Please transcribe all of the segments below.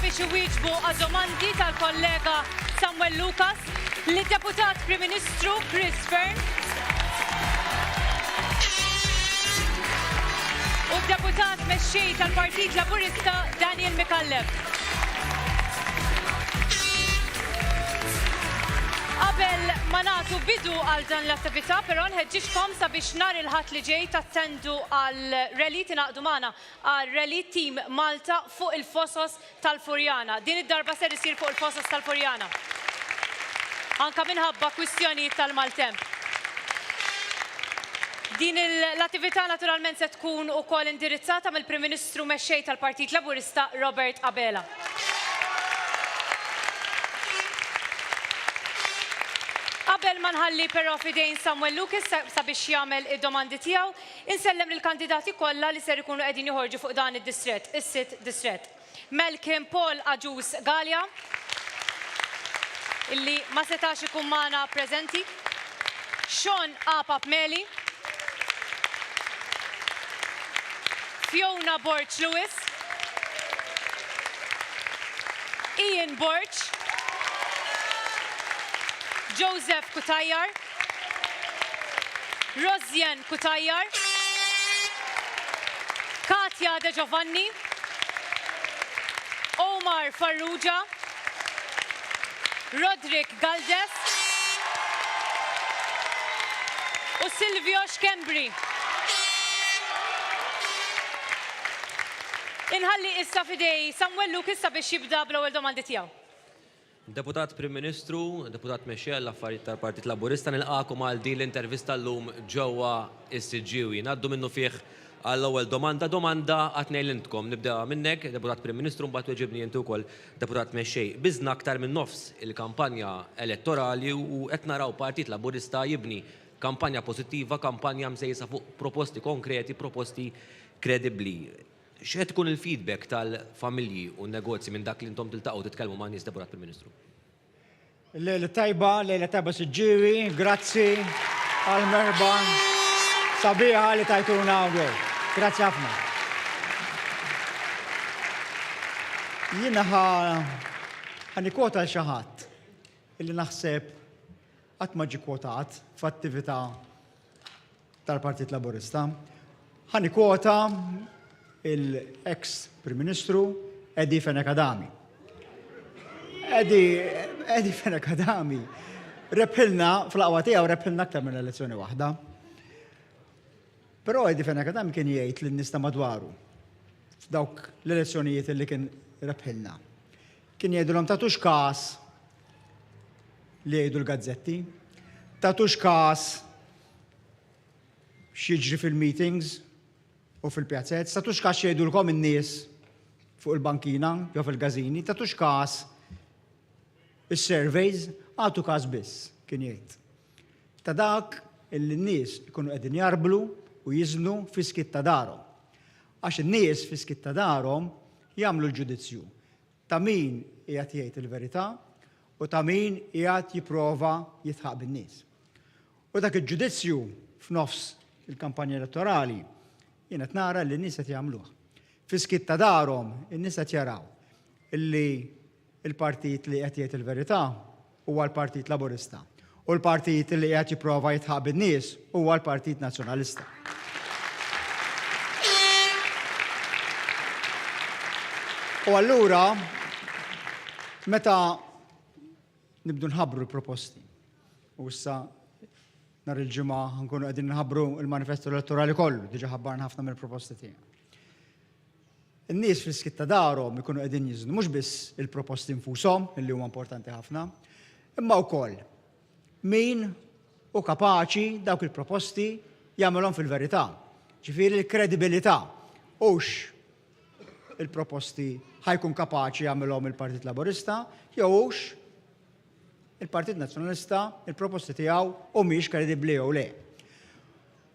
sabiex iwieġbu għad-domandi tal-kollega Samuel Lucas, lid-Deputat Prim Ministru Chris Fearn u d-Deputat Mexxej tal-Partit Laburista Daniel Mikallef. Qabel ma nagħtu bidu għal dan l-attività, però nħeġġixkom sabiex nhar il-ħadd li ġej tattendu għal rally tingħaqdu magħna għal Rally Team Malta fuq il-Fosos tal-Furjana. Din id-darba ser isir fuq il-Fosos tal-Furjana. Anka minħabba kwistjonijiet tal-maltemp. Din l-attività naturalment se tkun ukoll indirizzata mill-Prim Ministru Mexxej tal-Partit Laburista Robert Abela. Qabel ma nħalli però fidejn Samuel Lucas sabiex jagħmel id-domandi tiegħu, insellem lill-kandidati kollha li ser ikunu qegħdin joħorġu fuq dan id-distrett, is-sitt distrett. Malcolm Paul Aġus Gallia, illi ma setax ikun magħna preżenti. Sean Apap Meli, Fiona Borch Lewis, Ian Borch, Joseph Kutajjar, Rosjan Kutajjar, Katja De Giovanni, Omar Farrugia, Roderick Galdes u Silvio Xkembri. Inħalli issa fidej Samuel Lucas sabiex jibda bl-ewwel domandi tiegħu. Deputat Prim Ministru, Deputat Mexxej għall-Affarijiet tal-Partit Laburista, nilqakom għal din l-intervista llum ġewwa is-Siġġiewi. Ngħaddu minnu fih għall-ewwel domanda għad ngħidilkom. Nibda minnek, Deputat Prim Ministru, mbagħad weġibni inti wkoll Deputat Mexxej. Biżna aktar minn nofs il-kampanja elettorali u qed naraw Partit Laburista jibni kampanja pożittiva, kampanja msejsa fuq proposti konkreti, proposti kredibbli. X'qed tkun il-feedback tal-familji u n-negozji minn dak li intom tiltaqgħu titkellmu ma' nies Deputat Prim Ministru? Lejla tajba Siġġiewi, grazzi għal-merba sabiħa li tajtuna għawdew. Grazzi ħafna. Jiena ħanikwota xi ħadd illi naħseb qatt ma ġie kwotat f'attività tal-Partit Laburista. Ħanikwota il-ex Prim Ministru Edi Fenekadami. Edi Fenekadami rebħilna fl-qwa tiegħu rebħilna aktar minn elezzjoni waħda. Però Edi Fenekadami kien jgħid lin-nies ta' madwaru f'dawk l-elezzjonijiet li kien rebħilna. Kien jgħidulhom tagħtux każ li jgħidu l-gazzetti, tagħtux każ x'jiġri fil-meetings u fil-pjazzett, tatux każ jgħidulkom in-nies fuq il-bankina jew fil-gażini, tatux każ is-surveys, għatu każ biss, kien jgħid. Ta' dak il-nies ikunu qegħdin jarblu u jiżnu fi skit ta' darhom. Għax in-nies fi skit ta' darhom jagħmlu l-ġudizzju ta' min qiegħed jgħid il-verità u ta' min qiegħed jipprova jitħaq bin-nies. U dak il-ġudizzju f'nofs il-kampanja elettorali jiena qed nara li n-nies qed jagħmluh. Fi skit ta' darhom in-nies qed jaraw illi il-partit li qed jgħid il-verità huwa l-Partit Laburista u l-partit li qed jipprova jitħaq bin-nies huwa l-Partit Nazzjonalista. U allura meta nibdu nħabbru l-proposti u issa nhar il-ġimgħa nkunu qegħdin nħabbru l-manifesto elettorali kollu, diġà ħabbarna ħafna mill-proposti tiegħu. In-nies fl-iskit ta' darhom ikunu qegħdin jiżnu mhux biss il-proposti infushom illi huma importanti ħafna, imma wkoll min hu kapaċi dawk il-proposti jagħmelhom fil-verità. Ġifieri l-kredibilità hux il-proposti ħajkun kapaċi jagħmelhom il-Partit Laburista jew hux il-Partit Nazzjonalista il-proposti tiegħu u mhix kredibbli jew le.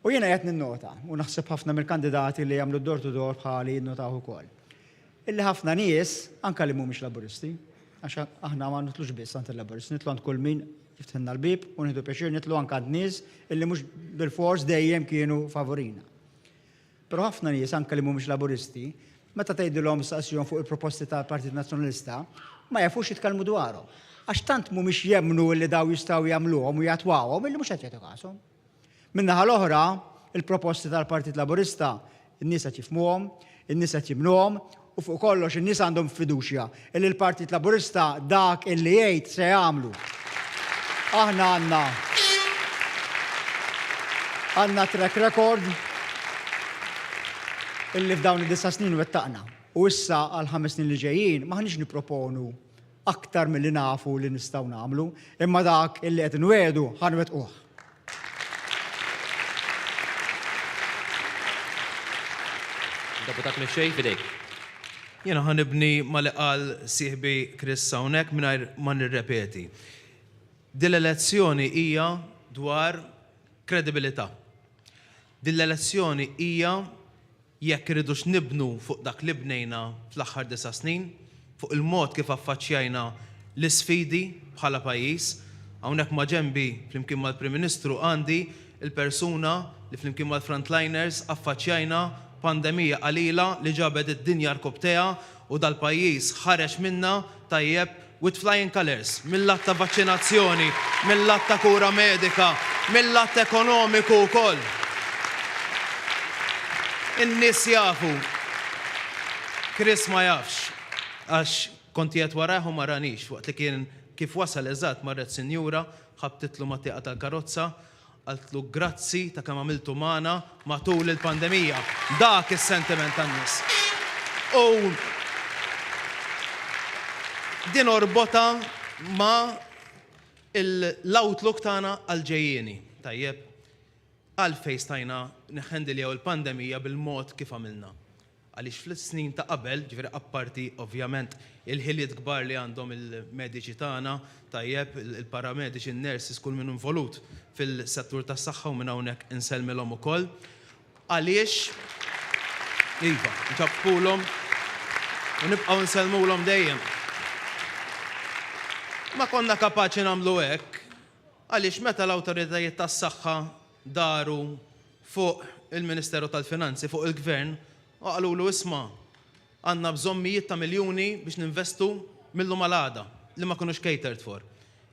U jiena qed ninnota u naħseb ħafna mill-kandidati li jagħmlu door to door bħali jinnotaw ukoll. Illi ħafna nies anke li mhumiex Laburisti, għax aħna ma nitlux biss għand il-Laburisti, nitlu għand kull min jiftħilna l-bib u nieħdu pjaċir nitlu anke għand nies illi mhux bil-fors dejjem kienu favorina. Però ħafna nies anke li mhumiex Laburisti meta tgħidilhom staqsihom fuq il-proposti tal-Partit Nazzjonalista, ma jafux jitkellmu dwarhom. Għax tant mhumiex jemmnu li daw jistgħu jagħmluhom u jagħtwawhom illi mhux qed jagħtu kasom. Min-naħa l-oħra, il-proposti tal-Partit Laburista, in-nies qed jifhmuhom, in-nies qed jimnuhom, u fuq kollox in-nies għandhom fiduċja illi l-Partit Laburista dak illi jgħid se jagħmlu. Aħna għandna track record illi f'dawn id-9 snin wettaqna. U issa għal 5 snin li ġejjin maħniex nipproponu aktar milli nafu li nistgħu nagħmlu, imma dak illi qed inwedu ħanwettquh. Deputat Mexxej, fidejk. Jena ħanibni ma li qal sieħbi Chris hawnhekk mingħajr ma nirrepeti. Din l-elezzjoni hija dwar kredibilità. Din l-elezzjoni hija jekk irridux nibnu fuq dak li bnejna fl-aħħar 9 snin, fuq il-mod kif affaċċjajna l-isfidi bħala pajjiż, hawnhekk ma' ġenbi flimkien mal-Prim Ministru għandi il-persuna li flimkien mal-frontliners affaċċjajna pandemija qalila li ġabed id-dinja rkob teha u dal-pajjiż ħareġ minna tajjeb with flying colors, mill-lat ta' vaccinazzjoni, mill-lat ta' kura medika, mill-lat ekonomiku wkoll. In-nies jafu. Chris ma jafx, għax konti qed waraħu ma ranix, waqt li kien kif wasal eżatt marret sinjura, ħabtitlu ma tieqa tal-karozza, għaltlu grazzi ta' kemm għamiltu magħna matul il-pandemija. Dak is-sentiment tan-nies. U din orbota ma' l-outlook tagħna għal-ġejjieni. Tajjeb, għalfejn stajna neħendiljaw il-pandemija bil-mod kif għamilna. Għaliex fl-snin ta' qabel, ġifieri apparti ovvjament il-ħiliet kbar li għandhom il-mediċi tagħna, tajjeb, il-paramediċi, in-nurses, kull min involut fil-settur tas-saħħa u minn hawnhekk insellmilhom ukoll. Għaliex iva, nċabbkulhom u nibqgħu nsellmulhom dejjem. Ma konna kapaċi nagħmlu hekk, għaliex meta l-awtoritajiet tas-saħħa daru fuq il-Ministeru tal-Finanzi, fuq il-Gvern, u għalulu isma' għandna bżonn mijiet ta' miljuni biex ninvestu millu mal-għada li ma kunux catered for.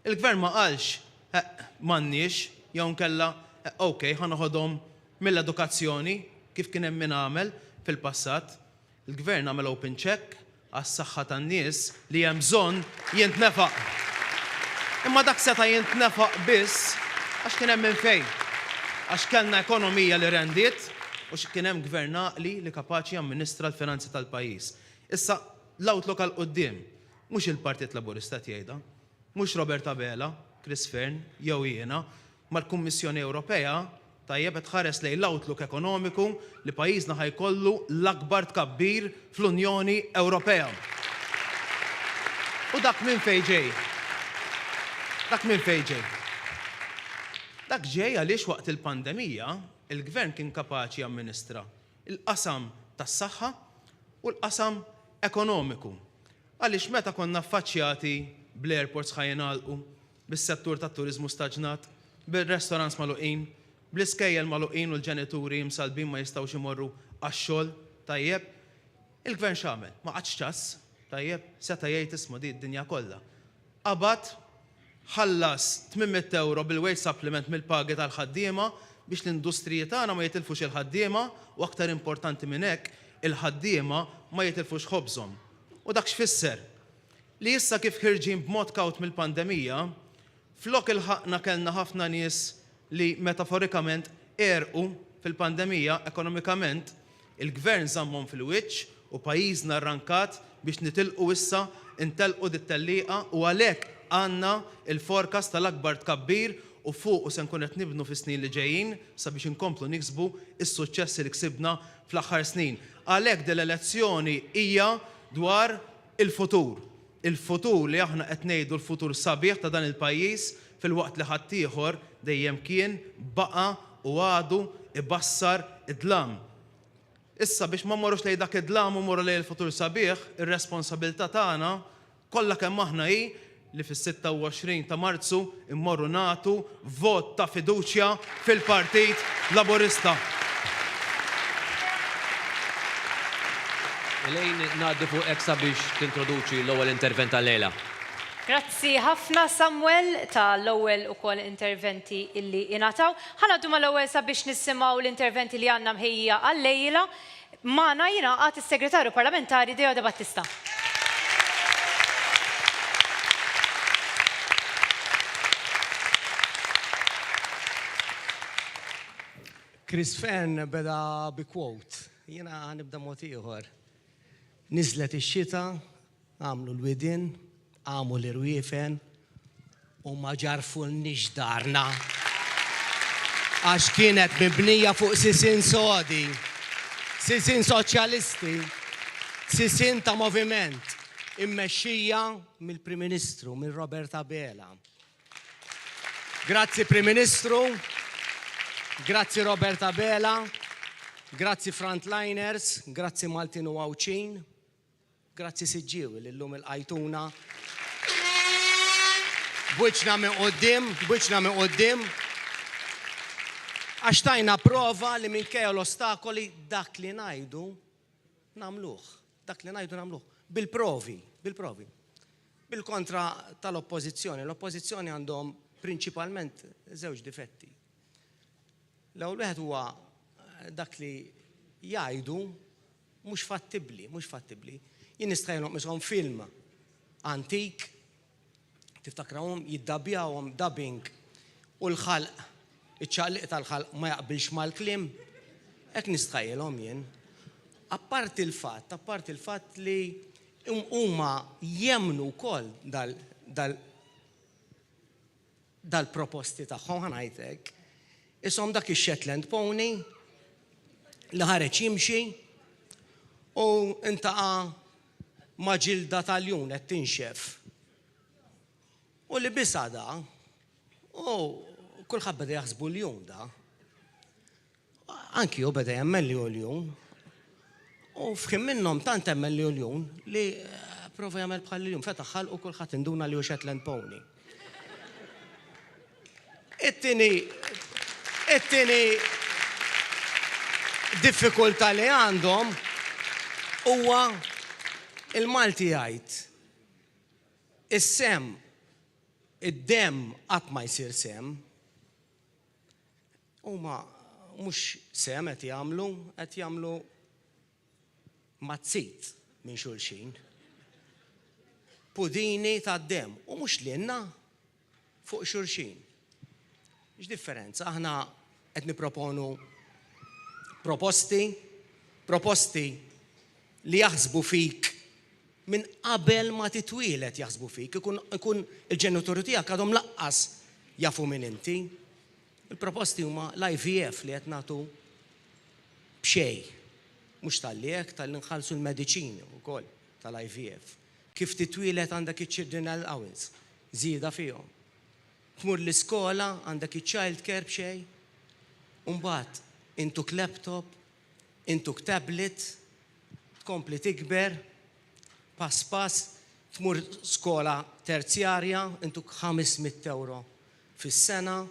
Il-Gvern ma qalx m'għandniex jew nkella okej ħanoħodhom mill-edukazzjoni kif kien hemm min għamel fil-passat. Il-Gvern għamel open check għas-saħħa tan-nies li hemm bżonn jintnefaq. Imma dak seta' jintnefaq biss għax kien hemm minn fejn. Għax kellna ekonomija li rendiet u kien hemm gvern għaqli li kapaċi jamministra l-finanzi tal-pajjiż. Issa l-outlook għal qudiem mhux il-Partit Laburista jgħidha, mhux Robert Abela, Chris Fern, jew jiena, mal-Kummissjoni Ewropea tajjeb qed tħares lejn l-outlook ekonomiku li pajjiżna ħajkollu l-akbar tkabbir fl-Unjoni Ewropea. U dak minn fejn ġej? Dak minn fejn ġej? Dak ġej għaliex waqt il-pandemija il-Gvern kien kapaċi jamministra il-qasam tas-saħħa u l-qasam ekonomiku. Għaliex meta konna affaċċjati bl-airports ħajjingħalqu, bis-settur tat-turiżmu staġnat, bil-restaurants magħluqin, bl-iskejjel magħluqin u l-ġenituri msalbin ma jistgħux imorru għax-xogħol, tajjeb, il-Gvern x'għamel? Ma qatx ċass, tajjeb, seta' jgħid isma' di d-dinja kollha. Qabad ħallas 800 euro bil-wage supplement mill-pagi tal-ħaddiema biex l-industriji tagħna ma jitilfux il-ħaddiema u aktar importanti minn hekk il-ħaddiema ma jitilfux ħobżhom. U dak x'fisser? Li issa kif ħirġin b'mod kawt mill-pandemija, flok il-ħaqna kellna ħafna nies li metaforikament erqu fil-pandemija ekonomikament, il-Gvern żammhom fil-wiċċ u pajjiżna rrankat biex nitilqu issa intelqu dit-tellieqa u għalhekk għandna il-forecast tal-akbar tkabbir u fuq u se nkun qed nibnu fis-snin li ġejjin sabiex inkomplu niksbu is-suċċessi li ksibna fl-aħħar snin. Għalhekk din l-elezzjoni hija dwar il-futur. Il-futur li aħna qed ngħidu l-futur sabiħ ta' dan il-pajjiż fil-waqt li ħadd ieħor dejjem kien baqa' u għadu ibassar id-dlam. Issa biex ma mmorrux lejn dak id-dlam u mmorru lejn il-futur sabiħ, ir-responsabilità tagħna kollha kemm aħna hi li fis-26 ta' Marzu immorru nagħtu vot ta' fiduċja fil-Partit Laburista. Elejn ngħaddu fuq eksa biex tintroduċi l-ewwel intervent tal-lejla. Grazzi ħafna Samuel ta' l-ewwel ukoll interventi illi ingħataw. Ħanaddu mal-ewwel sabiex nissimgħu l-interventi li għandna mħejja għal-lejla. Magħna jingħaqad is-Segretarju Parlamentari Deoda Battista. Chris Fenn beda bi quote. Jiena nibda mod ieħor. Niżlet ix-xita, għamlu l-widin, għamlu l-irwiefen u ma ġarfulniex darna. Għax kienet mibnija fuq sisin sodi, sisin soċjalisti, sisin ta' moviment, immexxija mill-Prim Ministru, mill Roberta Bela. Grazzi Prim Ministru, grazzi Roberta Bela, grazzi Frontliners, grazzi Maltin u Għawċin, grazzi Siġġiewi l-lum il-qajtuna. Bwiċna minn qoddim, għax tajna prova li minkejja l-ostakoli dak li ngħidu nagħmluh. Dak li ngħidu nagħmluh. Bil-provi. Bil-kontra tal-oppożizzjoni. L-oppożizzjoni għandhom prinċipalment żewġ difetti. L-ewwel wieħed huwa dak li jgħidu mhux fattibbli. Jien nista' nqishom film antik, tiftakrawhom jiddabjawhom dubbing u l-ħalq, iċ-ċaqliq tal-ħalq ma jaqbilx mal-kliem, hekk nistħajjilhom jien. Apparti l-fatt li huma jemmnu wkoll dal-proposti tagħhom ħanajtek. Ishom dak ix-Shetland pony li ħareġ jimxi u intaqa' ma' ġilda tal-jun qed tinxef. U li bisa da, u kulħadd beda jaħsbu l-jun da. Anki hu beda jemmen li hu l-jun. U f'kien minnhom tant jemmen li hu l-jun li prova jagħmel bħal l-jun. Fetaħ ħalq u kulħadd induna li hu Shetland pony. It-tieni diffikultà li għandhom huwa il-Malti jgħid is-sem id-dem qatt ma jsir sem. Huma mhux sem qed jagħmlu mazzit minn xulxin. Pudini tad-dem u mhux lilna fuq xulxin. X'differenza? Aħna qed nipproponu proposti li jaħsbu fik minn qabel ma titwieled jaħsbu fik, ikun il-ġenituri tiegħek għadhom laqqas jafu minn inti. Il-proposti huma l-IVF li qed nagħtu b'xejn. Mhux tal-liek tal-inħallsu l-mediċini wkoll tal-IVF. Kif titwieled għandek iċ-children allowance, żieda fihom. Tmur l-iskola għandek iċ-child care b'xejn. Mbagħad intuk laptop, intuk tablet, tkompli tikber, pass, tmur skola terzjarja, intuk 500 euro fis-sena,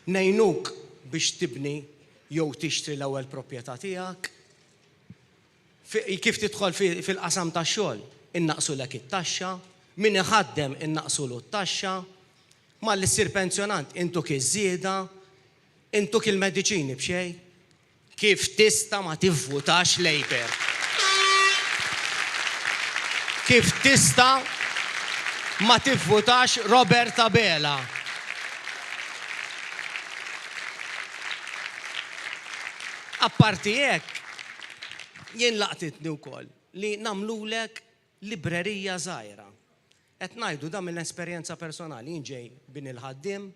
ngħinuk biex tibni jew tixtri l-ewwel proprjetà tiegħek. Kif tidħol fil-qasam tax-xogħol, innaqsu lek it-taxxa, min iħaddem innaqsulu t-taxxa, malli ssir pensjonant intuk iż-żieda, intuk il-mediċini b'xejn. Kif tista' ma tivvutax Labour? Kif tista' ma tivvutax Roberta Bela? Apparti hekk, jien laqtitni wkoll li nagħmlulek librerija żgħira. Qed ngħidu dan mill-esperjenza personali, jien ġej bin il-ħaddiem,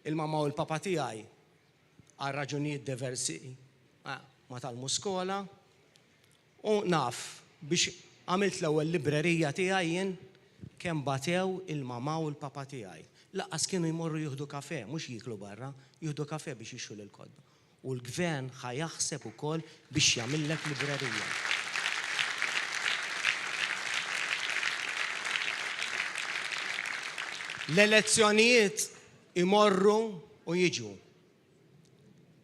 il-mamma u l-papa tiegħi għal raġunijiet diversi ma talmu skola u naf biex għamilt l-ewwel librerija tiegħi jien kemm batew il-mamma u l-papa tiegħi. Laqqas kienu jmorru jieħdu kafè, mhux jiklu barra, jieħdu kafè biex jixxu l-kodba. U l-gvern ħajaħseb ukoll biex jagħmillek librerija. L-elezzjonijiet imorru u jiġu.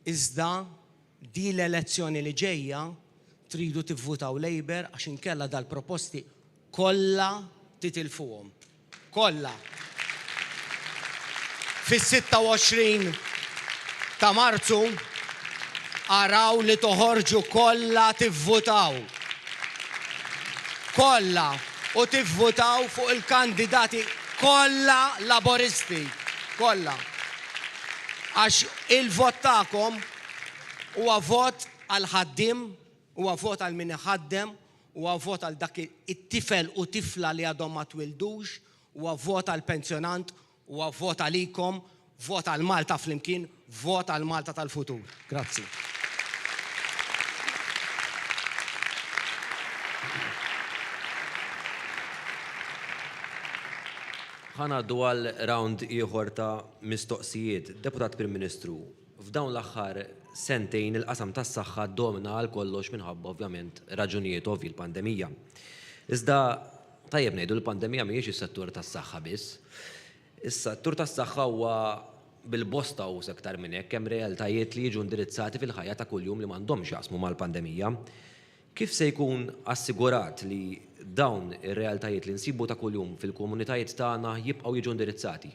Iżda di l-elezzjoni li ġejja tridu tivvutaw Labour għax inkella dal-proposti kollha titilfuhom. Kollha. Fis-26 ta' Marzu araw li toħorġu kollha tivvutaw. Kollha u tivvutaw fuq il-kandidati kollha laboristi. Kollha. Għax il-vot tagħkom huwa vot għal ħaddim, huwa vot għal min iħaddem, huwa vot għal dak it-tifel u tifla li għadhom ma twildux, huwa vot għal pensjonant, huwa vot għalikom, vot għal Malta flimkien, vot għal Malta tal-futur. Grazzi. Ħanaddu għal round ieħor ta' mistoqsijiet. Deputat Prim Ministru, f'dawn l-aħħar sentejn il-qasam tas-saħħa domina għal kollox minħabba ovvjament raġunijiet ovvji l-pandemija. Iżda tajjeb ngħidu l-pandemija mhijiex is-settur tas-saħħa biss. Is-settur tas-saħħa huwa bil-bosta u sektar minn hekk hemm realtajiet li jiġu indirizzati fil-ħajja ta' kuljum li m'għandhomx jaqsmu mal-pandemija. Kif se jkun assigurat li dawn ir-realtajiet li nsibu ta' kuljum fil-komunitajiet tagħna jibqgħu jiġu indirizzati?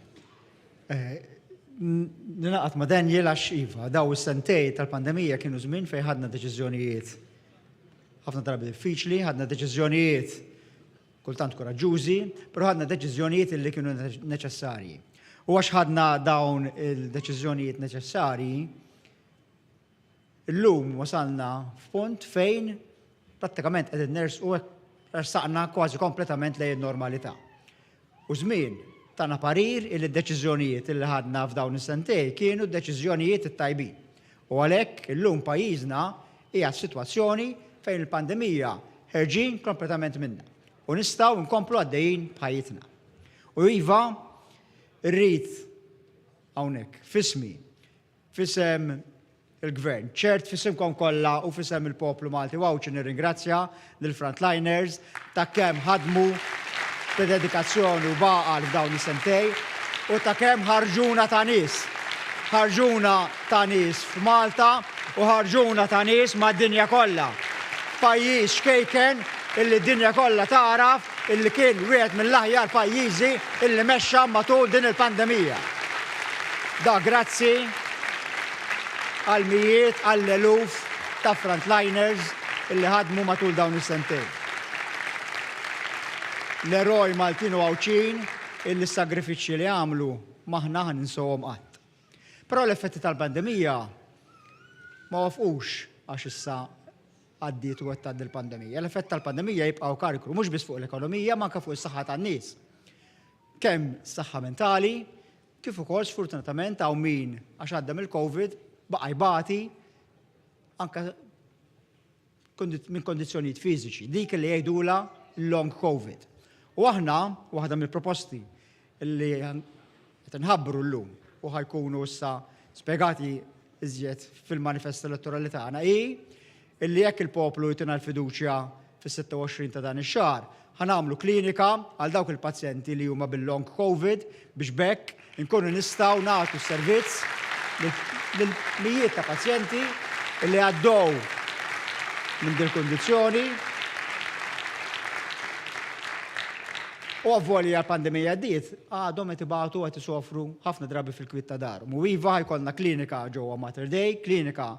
Ninaqat ma' Daniel għax iva, daw is-sentej tal-pandemija kienu żmien fejn ħadna deċiżjonijiet ħafna drabi diffiċli, ħadna deċiżjonijiet kultant koraġġużi, però ħadna deċiżjonijiet li kienu neċessarji. U għax ħadna dawn il-deċiżjonijiet neċessarji, illum wasalna f'punt fejn prattikament qegħdin nersqu saqna kważi kompletament lejn normalità. U żmien tagħna parir il-deċiżjonijiet li ħadna f'dawn is-sentej kienu deċiżjonijiet it-tajbin. U għalhekk illum pajjiżna hija f'sitwazzjoni fejn il-pandemija ħerġin kompletament minnha. U nistgħu nkomplu għaddejjin b'ħajjitna. U iva rrid hawnhekk fismi, fisem il-gvern, ċert fissimkom kollha u fisem il-poplu Malti wawċi nirringrazzja lill-frontliners ta' kemm ħadmu b'dedikazzjoni u baqal f'dawn is-sentej u ta' kemm ħarġuna ta' nies. Ħarġuna ta' nies f'Malta u ħarġuna ta' nies mad-dinja kollha. Pajjiż xkejken illi d-dinja kollha taraf illi kien wieħed mill-aħjar pajjiżi illi mexxa matul din il-pandemija. Da grazzi għal mijiet, għall eluf ta' frontliners illi ħadmu matul dawn is-sentej. L-eroj Maltin u għawċin illi s-sagrifiċċji li għamlu maħna ħan ninsowhom qatt. Però l-effetti tal-pandemija ma wafqux għax issa għaddiet u għattad il-pandemija. L-effett tal-pandemija jibqgħu karikru mhux biss fuq l-ekonomija ma anke fuq is-saħħa tan-nies. Kemm s-saħħa mentali, kif ukoll sfortunatament hawn min għax għaddem il-COVID baqa' jbati anke minn kondizzjonijiet fiżiċi, dik li jgħidula long COVID. U aħna, waħda mill-proposti li qed inħabbru llum u ħajkunu issa spjegati iżjed fil-manifest elettorali tagħna hi illi jekk il-poplu jtina l-fiduċja fis-26 ta' dan ix-xahar ħanamlu klinika għal dawk il-pazjenti li huma bil-long COVID biex bekk inkunu nistgħu nagħtu servizz lil-mijiet ta' pazjenti li għaddew minn din il-kondizzjoni u għavvolja l-pandemija għaddiet għadhom qed ibagħtu qed isofru ħafna drabi fil-kwiet ta' darhom. U iva jkollna klinika ġewwa Mater Dei, klinika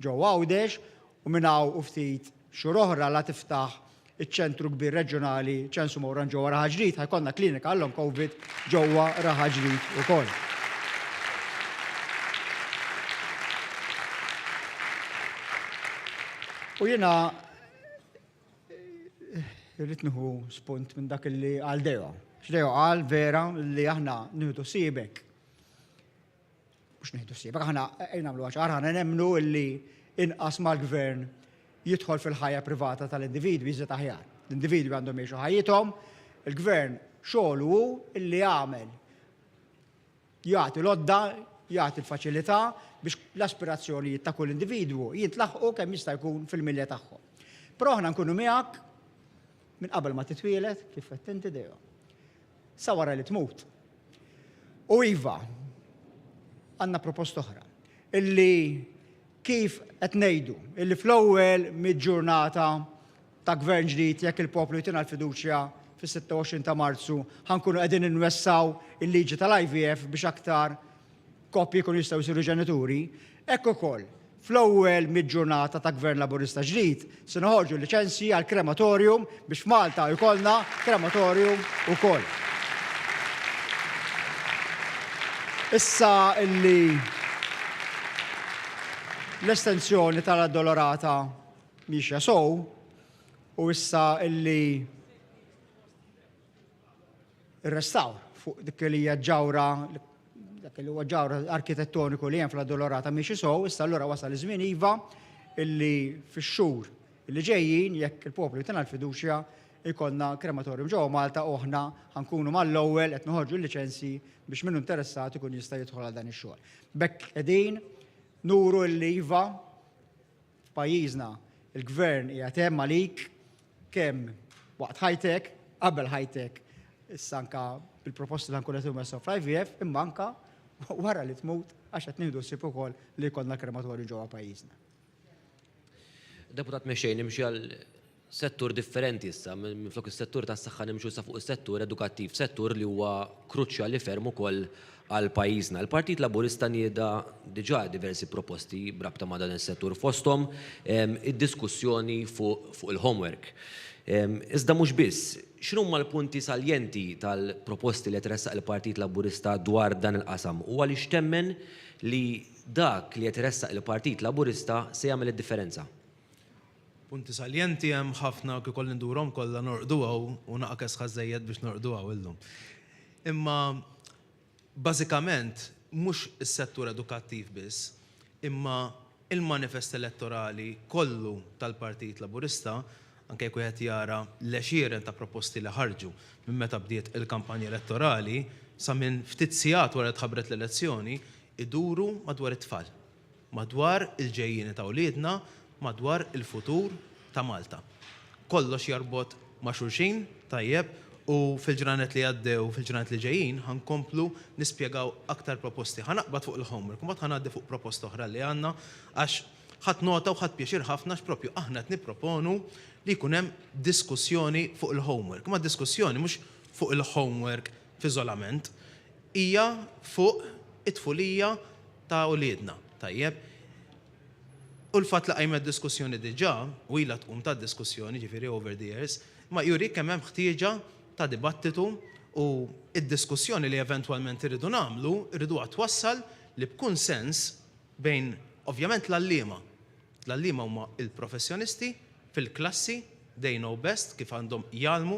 ġewwa Għawdex u minn hawn u ftit xhur oħra la tiftaħ iċ-ċentru kbir reġjonali ċensu Mowran ġewwa Raħa Ġdid ħajkollna klinika għall-long COVID ġewwa Raħa Ġdid ukoll. U jiena irrid nieħu spunt minn dak li qal Deo. X'Deo qal vera li aħna nieħdu siebek. Mhux nieħdu siebek, aħna nagħmlu għaxar aħna nemmnu li inqas mal-gvern jidħol fil-ħajja privata tal-individwi iżjed aħjar. L-individwi għandhom jgħixu ħajjithom, il-gvern xogħlu hu illi jagħmel jagħti l-odda, jagħti l-faċilità biex l-aspirazzjonijiet ta' kull individwu jintlaħqu kemm jista' jkun fil-milja tagħhom. Però aħna nkunu miegħek minn qabel ma titwielet kif qed inti Deo. Sa wara li tmut. U iva, għandna proposta oħra illi kif qed ngħidu illi fl-ewwel mid-ġurnata ta' gvern ġdid jekk il-poplu jtina l-fiduċja fis-26 ta' Marzu ħankunu qegħdin inwessaw il-liġi tal-IVF biex aktar koppji jkunu jistgħu jsiru ġenituri, hekk ukoll fl-ewwel mid-ġurnata ta' gvern Laburista ġdid se noħorġu liċenzji għal krematorium biex f'Malta jkollna krematorium ukoll. Issa illi l-estensjoni tal-addolorata mixja sow u issa illi ir-restaw fuq dik li hija ġawra dak li huwa ġawra arkitettoniku li hemm fl-addolorata mixi sow, issa allura wasal iż-żmien iva illi fix-xhur illi ġejjin jekk il-poplu jtina l-fiduċja jkollna krematorium ġewwa Malta u aħna ħankunu mal-ewwel qed noħorġu l-liċenzji biex minnu interessat ikun jista' jidħol għal dan ix-xogħol. Bekk qegħdin nuru l-iva f'pajjiżna il-gvern qiegħed hemm għalik kemm waqt high-tech, qabel high-tech, issa anke bil-proposti li nkun qed immessu fl-IVF imma anke wara li tmut għax qed nieħdu ssib ukoll li jkollna krematorju ġewwa pajjiżna. Deputat Mexxej nimxi għal settur differenti issa, minflok is-settur tas-saħħa nimxu sa fuq is-settur edukattiv, settur li huwa kruċjali ferm ukoll għal pajjiżna. Il-Partit Laburista nieda diġà diversi proposti brabta ma' dan is-settur fosthom id-diskussjoni fuq il-homework. Iżda mhux biss, x'inhuma l-punti saljenti tal-proposti li tressaq il-Partit Laburista dwar dan il-qasam u għaliex temmen li dak li tressaq il-Partit Laburista se jagħmel id-differenza? Punti saljenti hemm ħafna kif kolli ndurhom kollha norqduha u naqas ħażejjed biex norqduha illum. Imma bażikament mhux is-settur edukattiv biss, imma il-manifest elettorali kollu tal-Partit Laburista anke jekk wieħed jara l-għexieren ta' proposti li ħarġu minn meta bdiet il-kampanja elettorali sa minn ftit sigħat wara tħabbret l-elezzjoni iduru madwar it-tfal, madwar il-ġejjieni ta' wliedna, madwar il-futur ta' Malta. Kollox jarbot ma' xulxin tajjeb u fil-ġranet li għaddew u fil-ġranet li ġejjin ħankomplu nispjegaw aktar proposti. Ħanaqbad fuq il-homework, mbagħad ħanaddi fuq proposti oħra li għandna għax ħadd nota u ħadd pjaċir ħafna x'propju aħna qed nipproponu li jkun hemm diskussjoni fuq il-homework. Ma diskussjoni mhux fuq il-homework f'iżolament, hija fuq it-tfulija ta' wliedna. Tajjeb. U l-fatt li qajmet diskussjoni diġà u ilha tqum ta' diskussjoni ġifieri over the years, ma juri kemm hemm ħtieġa ta' dibattitu u id-diskussjoni li eventwalment irridu nagħmlu irridu twassal li b'kun sens bejn ovvjament l-allima. L-allima huma il-professjonisti fil-klassi they know best kif għandhom jgħalmu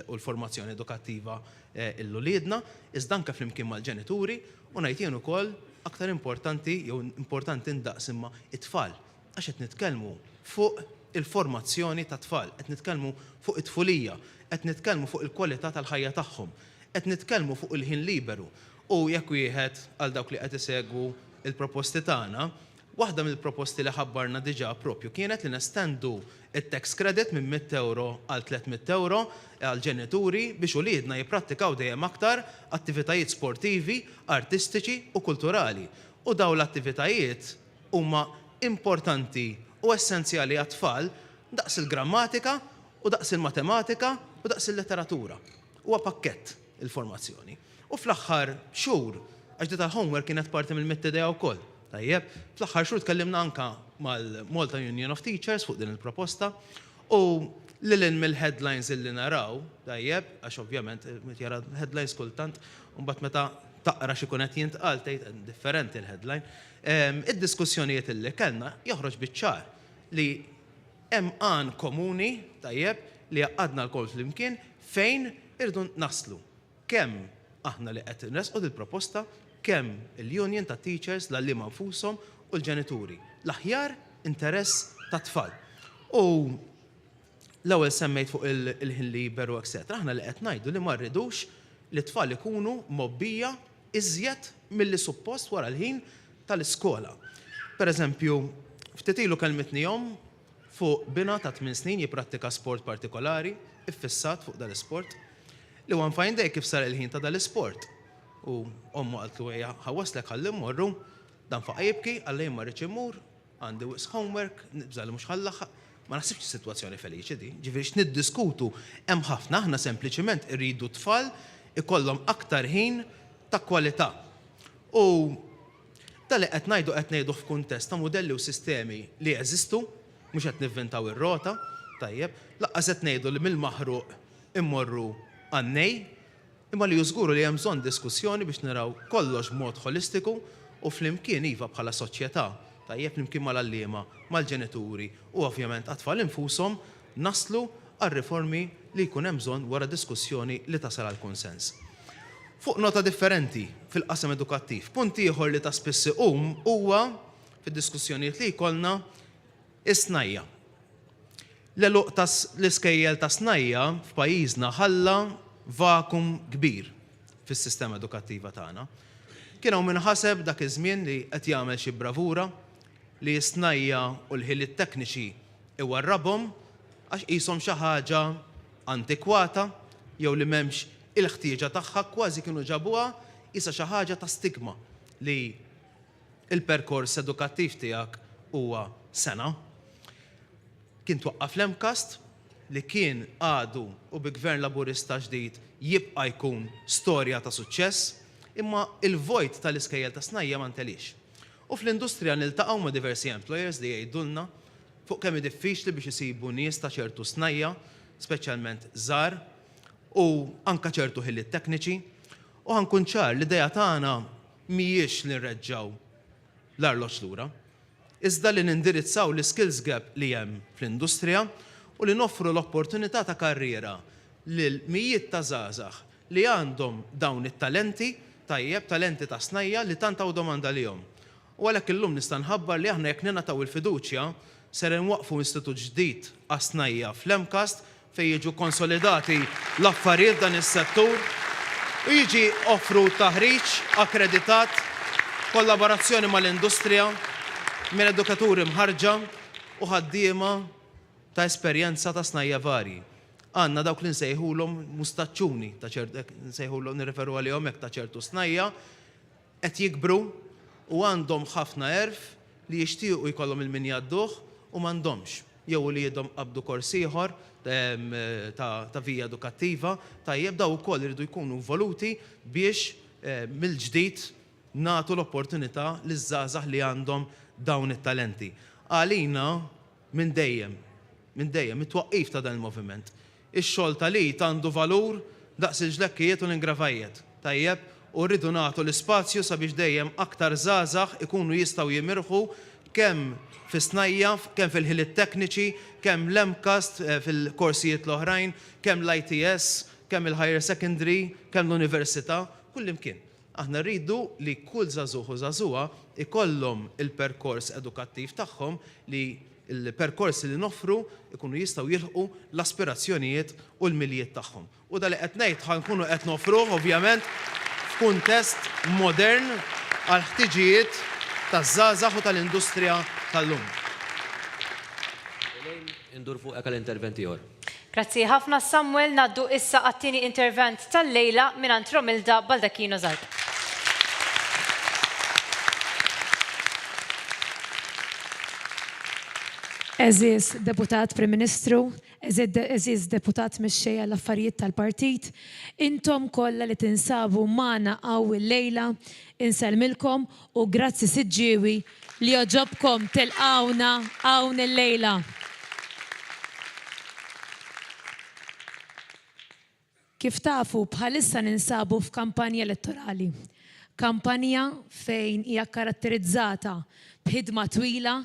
u l-formazzjoni edukattiva l-uliedna, iżda anke flimkien mal-ġenituri u ngħid ukoll aktar importanti jew importanti ndaqs imma it-tfal għax qed nitkellmu fuq il-formazzjoni ta' tfal, qed nitkellmu fuq it-tfulija, qed nitkellmu fuq il-kwalità tal-ħajja tagħhom, qed nitkellmu fuq il-ħin liberu. U jekk wieħed għal dawk li qed isegwu il-proposti tagħna, waħda mill-proposti li ħabbarna diġà propju kienet li nestendu it-tax credit minn 100 euro għal 300 euro għal ġenituri biex uliedna jipprattikaw dejjem aktar attivitajiet sportivi, artistiċi u kulturali. U daw l-attivitajiet huma importanti u essenzjali għat-tfal daqs il-grammatika u daqs il-matematika u daqs il-letteratura. Huwa pakkett il-formazzjoni. U fl-aħħar xhur għax di tal-homework kienet parti mill-mitt idea wkoll. Tajjeb, fl-aħħar xhur tkellimna anke mal-Malta Union of Teachers fuq din il-proposta u lilin mill-headlines illi naraw, tajjeb, għax ovvjament jara headlines kultant, u mbagħad meta taqra xi kun qed jintqal tgħid differenti l-headline. Id-diskussjonijiet illi kellna joħroġ biċ-ċar li hemm għan komuni, tajjeb, li għadna l-kol flimkien fejn irdu naslu. Kemm aħna li qed nresqu il-proposta, kemm il-union ta' teachers l-għallima nfushom u l-ġenituri. L-aħjar interess ta' tfal. U l-ewwel semmejt fuq il-ħin liberu, etc. Aħna li qed ngħidu li ma rridux li tfal ikunu mobbija iżjed milli suppost wara l-ħin tal-iskola. Pereżempju, ftit ilu kelmetni jom fuq bina ta' 8 snin jipprattika sport partikolari, iffissat fuq dal-isport, li one fine day kif sar il-ħin ta' dal-isport. U ommu għaltlu għeja ħawaslek għall-immorru, dan faqa jibki, għallej marriċ immur, għandi wis homework, nibżal mhux ħallaħ, ma naħsibx sitwazzjoni feliċi di. Ġifieri x'niddiskutu hemm ħafna aħna sempliċement irridu tfal ikollhom aktar ħin ta' kwalità. U dali qed ngħidu f'kuntest ta' modelli u sistemi li jeżistu, mhux qed nivventaw ir-rota, tajjeb, laqqas qed ngħidu li mill-maħruq immorru għannej, imma li jużguru li hemm bżonn diskussjoni biex naraw kollox b'mod holistiku u flimkien iva bħala soċjetà, tajjeb flimkien mal-allima, mal-ġenituri u ovvjament għat-tfal infushom naslu għal-riformi li jkun hemm bżonn wara diskussjoni li tasal għal konsens. Fuq nota differenti fil-qasam edukattiv, punt ieħor li ta' spiss huwa fid-diskussjonijiet li jkollna is-snajja. L-eluq l-iskejjel ta' snajja f'pajjiżna ħalla vakum kbir fis-sistema edukattiva tagħna. Kien hawn minħaseb dak iż-żmien li qed jagħmel xi bravura li s-snajja u l-ħiliet tekniċi iwarrabhom għax qishom xi ħaġa antikwata jew li m'hemmx il-ħtieġa tagħha kważi kienu ġabuha isa xi ħaġa ta' stigma li il-perkors edukattiv tiegħek huwa sena. Kien twaqqaf l-Emkast li kien għadu u bi gvern laburista ġdid jibqa' jkun storja ta' suċċess, imma il-vojt tal-iskejjel ta' snajja ma ntelix. U fl-industrija niltaqgħu ma' diversi employers li jgħidulna fuq kemm diffiċli biex isibu nies ta' ċertu snajja, speċjalment żgħar, u anka ċertu ħiliet tekniċi, u ħankun ċar l-idea tagħna mhijiex li nreġġaw l-arloġġ lura, iżda li nindirizzaw l-skills gap li hemm fl-industrija u li noffru l-opportunità ta' karriera lil mijiet ta' żgħażagħ li għandhom dawn it-talenti, tajjeb talenti ta' snajja li tant hawn domanda lihom. U għalhekk illum nista' nħabbar li aħna jekk ningħataw il-fiduċja ser inwaqfu istitut ġdid għas-snajja fl-Emkast fejn jiġu konsolidati l-affarijiet dan is-settur u jiġi offru taħriġ akkreditat, kollaborazzjoni mal-industrija minn edukaturi mħarġa u ħaddiema ta' esperjenza ta' snajja varji. Għandna dawk li nsejħulhom mustaċċuni ta' ċertu nsejħulhom nirreferu għalihom hekk ta' ċertu snajja qed jikbru u għandhom ħafna erf li jixtiequ jkollhom il-min jgħadduh u m'għandhomx. Jew li jidhom qabdu kors ieħor ta' vija edukattiva, tajjeb daw ukoll iridu jkunu voluti biex mill-ġdid nagħtu l-opportunità liż-żgħażagħ li għandhom dawn it-talenti. Għalina minn dejjem it-twaqqif ta' dan il-moviment. Ix-xogħol tal-id għandu valur daqs il-ġlekkijiet u l-ingravajiet. Tajjeb, u rridu nagħtu l-ispazju sabiex dejjem aktar żgħażagħ ikunu jistgħu jimirħu kemm fis-snajja, kemm fil-ħiliet tekniċi, kemm l-Emkast fil-korsijiet l-oħrajn, kemm l-ITS, kemm il-higher secondary, kemm l-università, kullimkien. Aħna rridu li kull żagħżugħ u żagħżugħa ikollhom il-perkors edukattiv tagħhom li il-perkorsi li noffru ikunu jistgħu jilħqu l-aspirazzjonijiet u l-miljiet tagħhom. U dali qed ngħid ħankunu qed nofruh ovvjament f'kuntest modern għal ħtiġijiet taż-żgħażagħ u tal-industrija tal-lum. Indur fuq hekk l-interventi ieħor. Grazzi ħafna Samuel, naddu issa għat-tieni intervent tal-lejla mingħand Romilda Baldacchino Zarda. Eżiz deputat Prim Ministru, eżiz deputat mexxejja l-affarijiet tal-partit, intom kollha li tinsabu magħna hawn il-lejla, insellmilkom u grazzi siġġiewi li joġobkom tilqawna hawn il-lejla. Kif tafu bħalissa ninsabu f'kampanja elettorali. Kampanja fejn hija karatterizzata b'ħidma twila,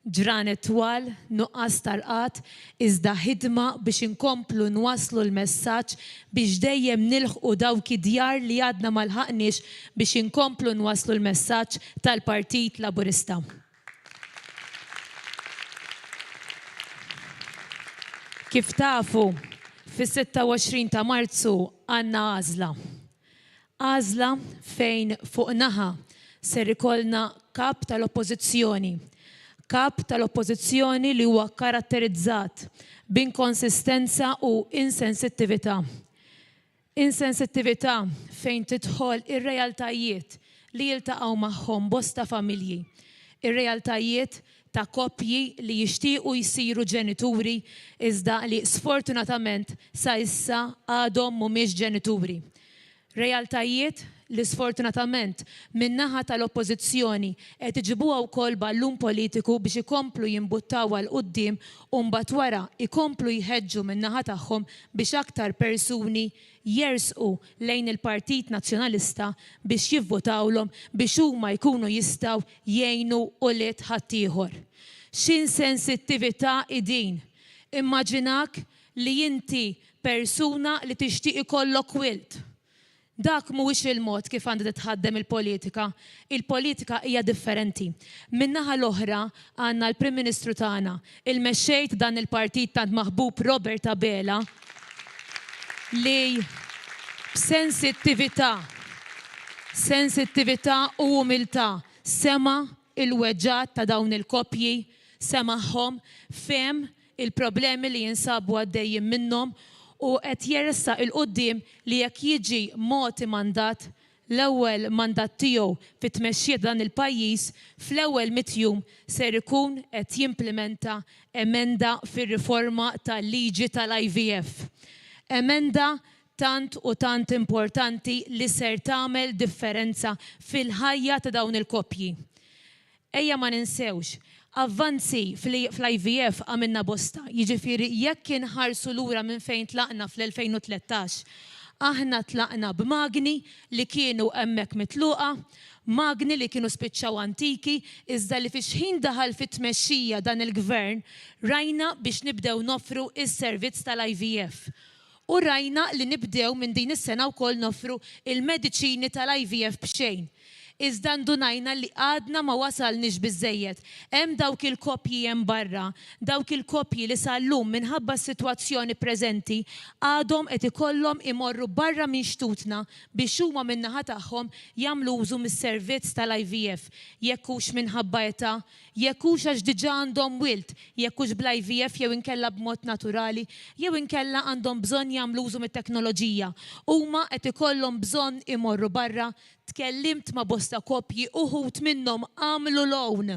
ġranet twal, nuqqas tarqat, iżda ħidma biex inkomplu nwaslu l-messaġġ biex dejjem nilħqu dawk id-djar li għadna ma lħaqniex biex inkomplu nwaslu l-messaġġ tal-Partit Laburista. Kif tafu, fis-26 ta' Marzu għandna għażla. Għażla fejn fuq naħa ser ikollna kap tal-Oppożizzjoni. Kap tal-Oppożizzjoni li huwa karatterizzat b'inkonsistenza u insensittività. Insensittività fejn tidħol ir-realtajiet li jiltaqgħu magħhom bosta familji. Ir-realtajiet ta' koppji li jixtiequ jsiru ġenituri iżda li sfortunatament sa issa għadhom mhumiex ġenituri. Realtajiet li sfortunatament min-naħa tal-oppożizzjoni qed iġibuha wkoll ballun politiku biex ikomplu jimbuttaw għal quddiem u mbagħad wara ikomplu jħeġġu min-naħa tagħhom biex aktar persuni jersqu lejn il-Partit Nazzjonalista biex jivvotawlhom biex huma jkunu jistgħu jgħinu ulied ħaddieħor. X'insensittività din? Immaġinak li inti persuna li tixtieq ikollok wild. Dak mhuwiex il-mod kif għandha titħaddem il-politika. Il-politika hija differenti. Min-naħa l-oħra għandna l-Prim Ministru tagħna, il-mexxejt dan il-partit tant maħbub Robert Abela li b'sensittività u umiltà sema il-weġġat ta' dawn il-koppji, semahom, fem il-problemi li jinsabu għaddejjin minnhom u qed jersa il-qudiem li jekk jiġi moti mandat l-ewwel mandat tiegħu fit-tmexxija dan il-pajjiż fl-ewwel mitjum ser ikun qed jimplementa emenda fir-riforma tal-liġi tal-IVF. Emenda tant u tant importanti li ser tagħmel differenza fil-ħajja ta' dawn il-koppji. Ejja ma ninsewx, avvanzi fl-IVF għamilna bosta, jiġifieri jekk inħarsu lura minn fejn tlaqna fl-2013, aħna tlaqna b'magni li kienu hemmhekk mitluqa, magni li kienu spiċċaw antiki, iżda li fix ħin daħal fit-tmexxija dan il-gvern rajna biex nibdew nofru is-servizz tal-IVF. U rajna li nibdew minn din is-sena wkoll nofru il-mediċini tal-IVF b'xejn. Iżda ndunajna li għadna ma wasalniex biżżejjed. Hemm dawk il-koppji hemm barra, dawk il-koppji li sal-lum minħabba s-sitwazzjoni preżenti għadhom qed ikollhom imorru barra minn xtutna biex huma min-naħa tagħhom jagħmlu użu mis-servizz tal-IVF. Jekk hux minħabba età, jekk hux għax diġà għandhom wild, jekk hux bl-IVF jew inkella b'mod naturali, jew inkella għandhom bżonn jagħmlu użu mit-teknoloġija. Huma qed ikollhom bżonn imorru barra. Tkellimt ma' bosta koppji uħut minnhom għamlu lown.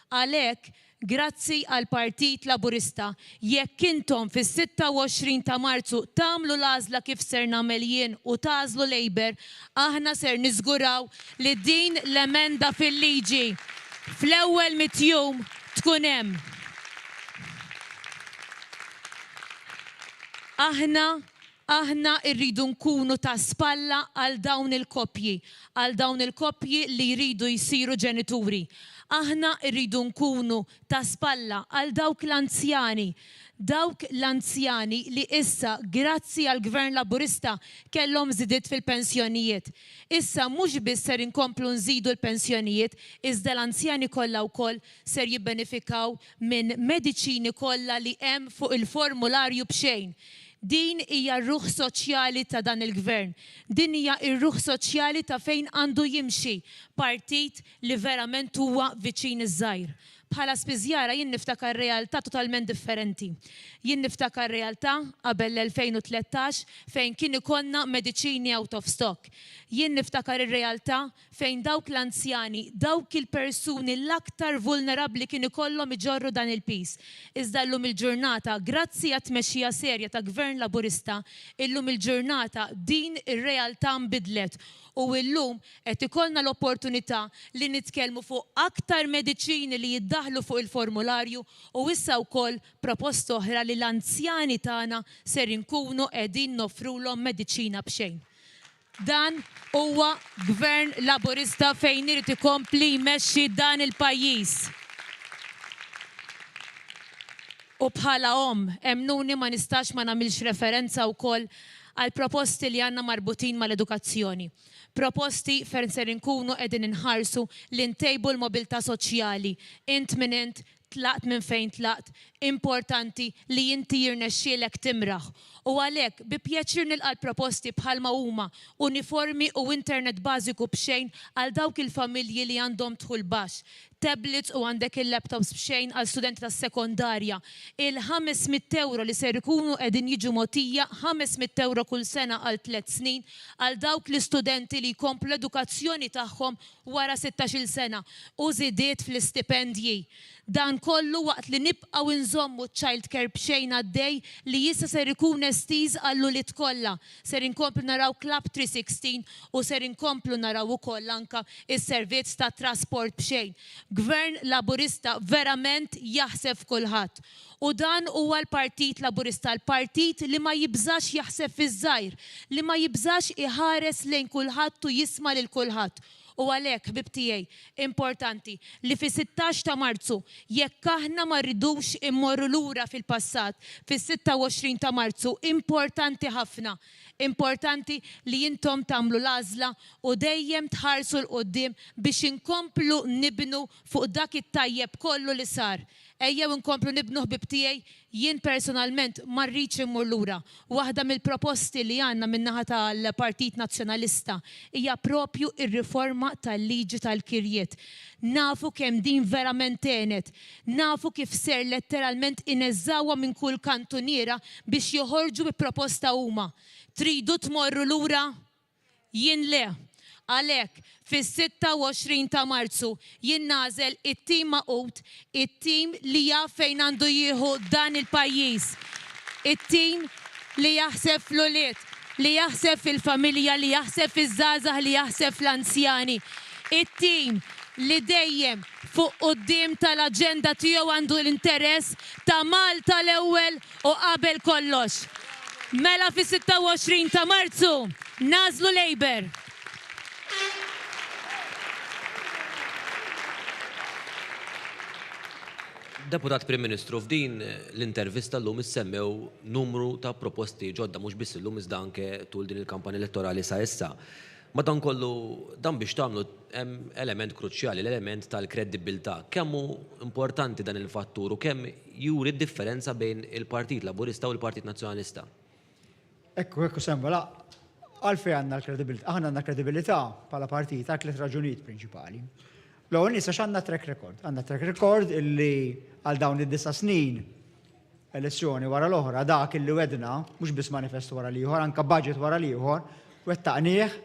Għalhekk, grazzi għal Partit Laburista, jekk intom fis-26 ta' Marzu tagħmlu l-għażla kif ser nagħmel jien u tażlu Labour, aħna ser niżguraw li din l-emenda fil-liġi fl-ewwel mitjum tkun hemm. Aħna irridu nkunu ta' spalla għal dawn il-koppji li jridu jsiru ġenituri. Aħna irridu nkunu ta' spalla għal dawk l-anzjani li issa, grazzi għal Gvern Laburista, kellhom żidiet fil-pensjonijiet. Issa mhux biss ser inkomplu nżidu l-pensjonijiet, iżda l-anzjani kollha wkoll ser jibbenefikaw minn mediċini kollha li hemm fuq il-formularju b'xejn. Din hija r-ruħ soċjali ta' dan il-gvern. Din hija r-ruħ soċjali ta' fejn għandu jimxi partit li verament huwa viċin iż-żgħir. Bħala spiżjara jien niftakar realtà totalment differenti. Jien niftakar realtà qabel l-2013 fejn kien ikollna mediċini out of stock. Jien niftakar ir-realtà fejn dawk l-anzjani, dawk il-persuni l-aktar vulnerabbli kien ikollhom iġorru dan il-pis. Iżda llum il-ġurnata, grazzi għat tmexxija serja ta' Gvern Laburista, illum il-ġurnata din ir-realtà nbidlet. U illum qed ikollna l-opportunità li nitkellmu fuq aktar mediċini li jiddaħlu fuq il-formularju u issa wkoll proposta oħra li l-anzjani tagħna ser inkunu qegħdin nofrulhom mediċina b'xejn. Dan huwa Gvern Laburista fejn irid ikompli jmexxi dan il-pajjiż. U bħala emnuni ma nistax ma nagħmilx referenza wkoll għal proposti li għandna marbutin mal-edukazzjoni. Proposti fejn ser inkunu qegħdin inħarsu li ntejbu l-mobilità soċjali. Int minn int, tlaqt minn fejn tlaqt, importanti li inti jirnexxielek timraħ. U għalhekk bi pjaċir nilqa' proposti bħalma huma uniformi u internet bażiku b'xejn għal dawk il-familji li għandhom dħul baxx. tablets u għandek il-laptops bxejn għal studenti tas sekondarja. Il-€500 li ser ikunu qegħdin jiġu mogħtija, €500 kull sena għal 3 snin għal dawk l-istudenti li jkomplu l-edukazzjoni tagħhom wara 16-il sena u żidiet fl-istipendji. Dan kollu waqt li nibqgħu nżommu child care bxejn għaddej li jissa ser ikun estiż għall-ulied kollha. Ser inkomplu naraw Club 316 u ser inkomplu naraw ukoll anke is-servizz ta' trasport bxejn. Gvern Laburista verament jaħseb kulħadd. U dan huwa l-Partit Laburista, l-partit li ma jibżax jaħseb fiż-żgħir, li ma jibżax iħares lejn kulħadd u jisma' lil kulħadd. U għalhekk, ħbib tiegħi, importanti li fi 16 ta' Marzu, jekk aħna ma rridux immorru lura fil-passat, fis-26 ta' Marzu, importanti ħafna. Importanti li jintom tagħmlu l-għażla u dejjem tħarsu l-qoddim biex inkomplu nibnu fuq dak it-tajjeb kollu li sar. Ejjew inkomplu nibnu ħbib tiegħi, jien personalment ma rridx immur lura. Waħda mill-proposti li għandna min-naħa tal-Partit Nazzjonalista hija propju ir-riforma tal-liġi tal-kirjiet. Nafu kemm din verament tenet, nafu kif ser letteralment ineżżawha minn kull kantuniera biex joħorġu bi proposta huma. Tridu tmorru lura? Jien le. Għalhekk, fis-26 ta' Marzu jien nażel it-tim maqut, it-tim li jaf fejn għandu jieħu dan il-pajjiż. It-tim li jaħseb fl-ulied, li jaħseb fil-familja, li jaħseb fiż-żgħażagħ, li jaħseb fl-anzjani. It-tim li dejjem fuq quddiem tal-aġenda tiegħu għandu l-interess ta' Malta l-ewwel u qabel kollox. Mela fis-26 ta' Marzu nażlu Labour. Deputat Prim Ministru, f'din l-intervista llum issemmew numru ta' proposti ġodda mhux biss illum iżda anke tul din il-kampanja elettorali sa issa. Madankollu dan biex tagħmlu hemm element kruċjali, l-element tal-kredibilità. Kemm hu importanti dan il-fattur u kemm juri d-differenza bejn il-Partit Laburista u l-Partit Nazzjonalista? Ekku sembra, għalfej għandna l-kredibilità. Aħna għandna kredibilità bħala partit għal 3 raġunijiet prinċipali. L-ewwel nisa x'għandna track record. Għandna track record illi għal dawn id-9 snin elezzjoni wara l-oħra dak illi wedna, mhux biss manifest wara l-ieħor, anke budget wara l-ieħor, wettaqnieh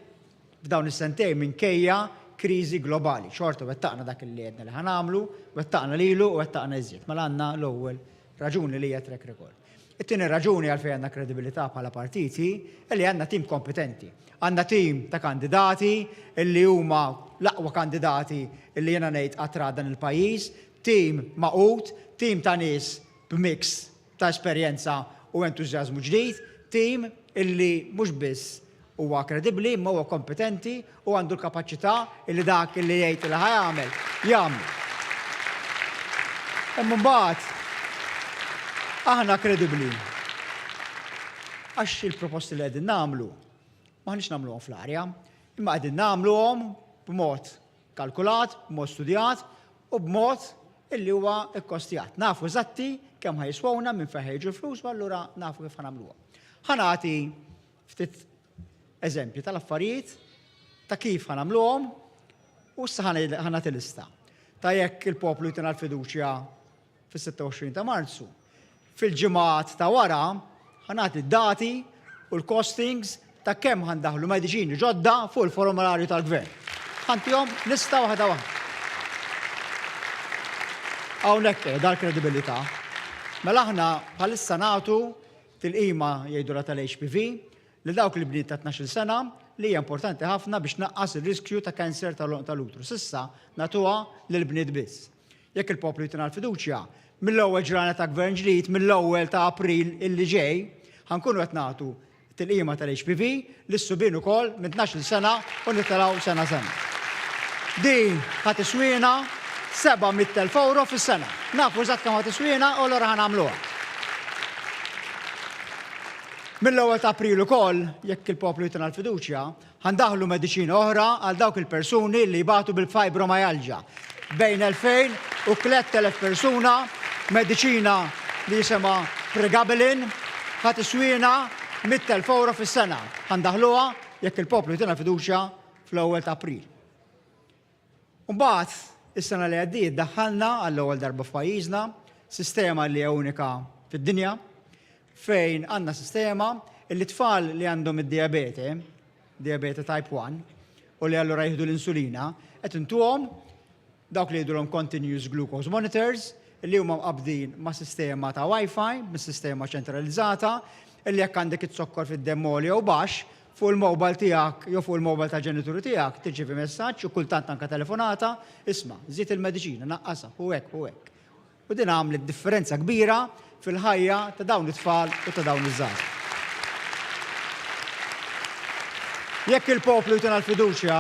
f'dawn is-sentejn minkejja kriżi globali. Xorta wettaqna dak illi għedna li ħanamlu, wettaqna lilu u wettaqna iżjed. Mela għandna l-ewwel raġuni li hija track record. It-tieni raġuni għalfejn għandna kredibilità bħala partiti li għandna tim kompetenti. Għandna tim ta' kandidati illi huma l-aqwa kandidati illi jiena ngħid qatra dan il-pajjiż, tim maqut, tim ta' nies b'mix ta' esperjenza u entużjażmu ġdid, tim illi mhux biss huwa kredibbli imma huwa kompetenti u għandu l-kapaċità illi dak illi jgħid li ħajamel jagħmel. Imma mbagħad aħna kredibbli. Għax il-proposti li qegħdin nagħmlu maħniex nagħmluhom fl-arja, imma qegħdin nagħmluhom b'mod kalkulat, b'mod studjat u b'mod illi huwa ikkostjat. Nafu eżatti kemm ħajswawna minn fejn ħejġu flus u allura nafu kif ħanamluha. Ħanati ftit eżempji tal-affarijiet ta' kif ħanamluhom u issa ħanati lista. Ta' jekk il-poplu jtina l-fiduċja fis-26 ta' Marzu. Fil-ġimgħat ta' wara ħanati d-dati u l-costings ta' kemm ħandaħlu mediċini ġodda fuq il-formularju tal-gvern. Ħantihom lista waħda waħda. Hawnhekk dal-kredibilità. Mela aħna bħalissa nagħtu til-qima jgħidula tal-HPV li dawk li bniet ta' 12 sena li hija importanti ħafna biex naqqas ir-riskju ta' kanser tal-utru. S'issa nagħtuha lil bniet biss. Jekk il-poplu jitina l-fiduċja, mill-ewwel ġranet ta' gvern ġdid, mill-ewwel ta' April illi ġej, ħankunu qed nagħtu til-qima tal-HPV lis-subien ukoll minn 12 sena u nittalaw sena. Din ħadd iswina 700,000 euro fis-sena. Nafu eżatt kemm ħadd iswina u allura ħanagħmluha. Mill-ewwel ta' April ukoll, jekk il-poplu jitina l-fiduċja, ħandaħlu mediċina oħra għal dawk il-persuni li jibatu bil-fibromyalgia. Bejn 2000 u 3000 persuna, mediċina li jisimha Pregabalin, ħadd iswina 100,000 euro fis-sena. Ħandaħluha jekk il-poplu jitina l-fiduċja fl-ewwel ta' April. Mbagħad is-sena li għaddiet daħħalna għall-ewwel darba f'pajjiżna sistema li hija unika fid-dinja fejn għandna sistema li tfal li għandhom id-diabete, diabete type 1, u li allura jieħdu l-insulina, qed intuhom dawk li jgħidulhom continuous glucose monitors, li huma mqabdin ma' sistema ta' Wi-Fi, mis-sistema ċentralizzata, li jekk għandek it-sokkor fid-demmoli jew baxx, fuq il-mobile tiegħek jew fuq il-mobile ta' ġenituri tiegħek tiġibi messaġġ u kultant anke telefonata, isma' żid il-mediċina naqqasha u hekk u hekk. U din għamlet differenza kbira fil-ħajja ta' dawn it-tfal u ta' dawn iż-żgħar. Jekk il-poplu jtina l-fiduċja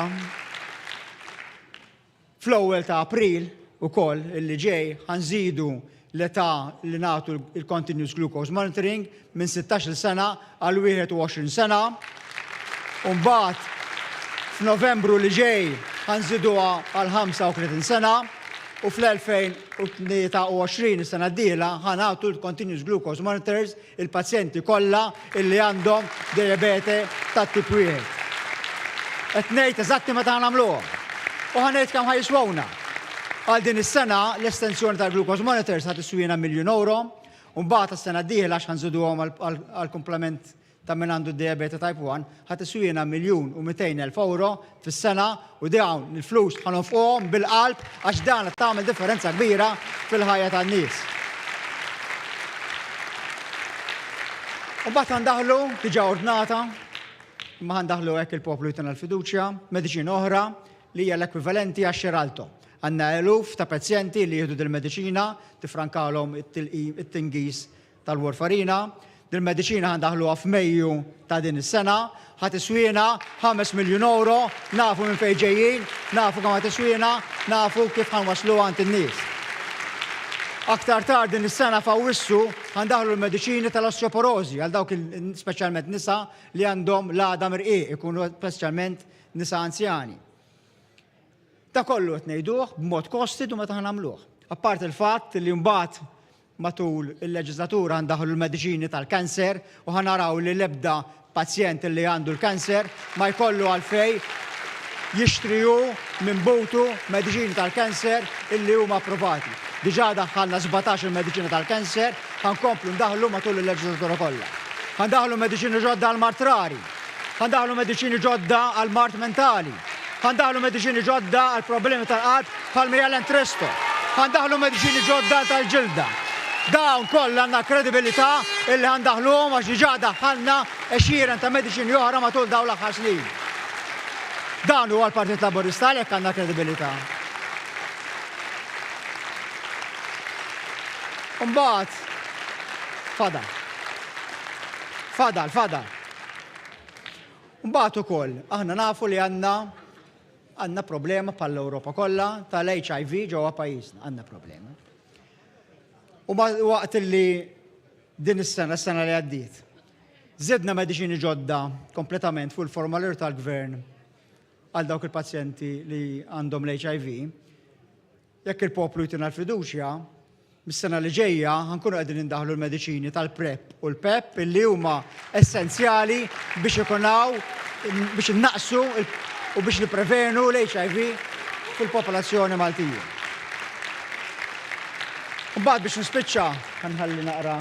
fl-ewwel ta' April ukoll illi ġej ħanżidu l-età li nagħtu il-continuous glucose monitoring minn 16 sena għal 21 sena. U mbagħad f'Novembru li ġej ħanżiduha għal 35 sena u fl-2023 is-sena d-dieħla ħanagħtu l-continuous glucose monitors il-pazjenti kollha illi għandhom diabete tat-tip 1. Qed ngħid eżatti meta nagħmluhom. U ħanejt kemm ħajswawna. Għal din is-sena l-estensjoni tal-glucose monitors ħadd iswina €1,000,000 u mbagħad is-sena d-dieħla għax ħanżiduhom għall-komplement ta' min għandu diabete type 1 ħadd iswina €1,200,000 fis-sena u dawn il-flus ħanofquhom bil-qalb għax dan qed tagħmel differenza kbira fil-ħajja tan-nies. U mbagħad ħandaħlu diġà ordnata imma ħandaħlu hekk il-poplu jtina l-fiduċja, mediċina oħra li hija l-ekwivalenti għax-Xeralto. Għandna eluf ta' pazjenti li jieħdu dil-mediċina tifrankalhom it-tingis tal-warfarina. Dil-mediċina ħandaħluha f'Mejju ta' din is-sena, ħadd iswiena €5,000,000, nafu minn fejn ġejjin, nafu kemm ħadd iswiena, nafu kif ħanwasluha għand in-nies. Aktar tard din is-sena f'Awwissu ħandaħlu l-mediċini tal-osteoporosi għal dawk speċjalment nisa li għandhom l-għada mirqiq, ikunu speċjalment nisa anzjani. Ta' kollu qed ngħiduh b'mod kostid u meta ħanagħmluh. Appart il-fatt li mbagħad matul il-leġislatura ħandaħlu l-mediċini tal-kanser u ħanaraw li l-ebda pazjent li għandu l-kanser ma jkollu għalfej jixtriju minn butu mediċini tal-kanser illi huma approvati. Diġà daħħalna 17 il-mediċina tal-kanser, ħankomplu ndaħlu matul il-leġislatura kollha. Ħandaħlu mediċini ġodda għal-mart rari, ħandaħlu mediċini ġodda għal-mart mentali, ħandaħlu mediċini ġodda għal-problemi tal-qatt bħal-mirjal entresto, ħandaħlu mediċini ġodda tal-ġilda. Dawn kollha għandna kredibilità illi ħandaħluhom għax diġà daħħalna għexieren ta' mediċini oħra matul dawn l-aħħar snin. Dan huwa l-Partit Laburista għalhekk għandna kredibilità. Mbagħad fadal. Mbagħad ukoll aħna nafu li għandna problema bħall-Ewropa kollha tal-HIV ġewwa pajjiżna, għandna problema. U waqt li din is-sena, s-sena li għaddiet, żidna mediċini ġodda kompletament fuq il-formulier tal-Gvern għal dawk il-pazjenti li għandhom l-HIV, jekk il-poplu jtina l-fiduċja, mis-sena li ġejja ħankunu qegħdin indaħlu l-mediċini tal-PrEP u l-PEP illi huma essenzjali biex ikonaw biex innaqsu u biex nipprevenu l-HIV fil-popolazzjoni Maltija. Mbagħad biex nispiċċa ħanħalli naqra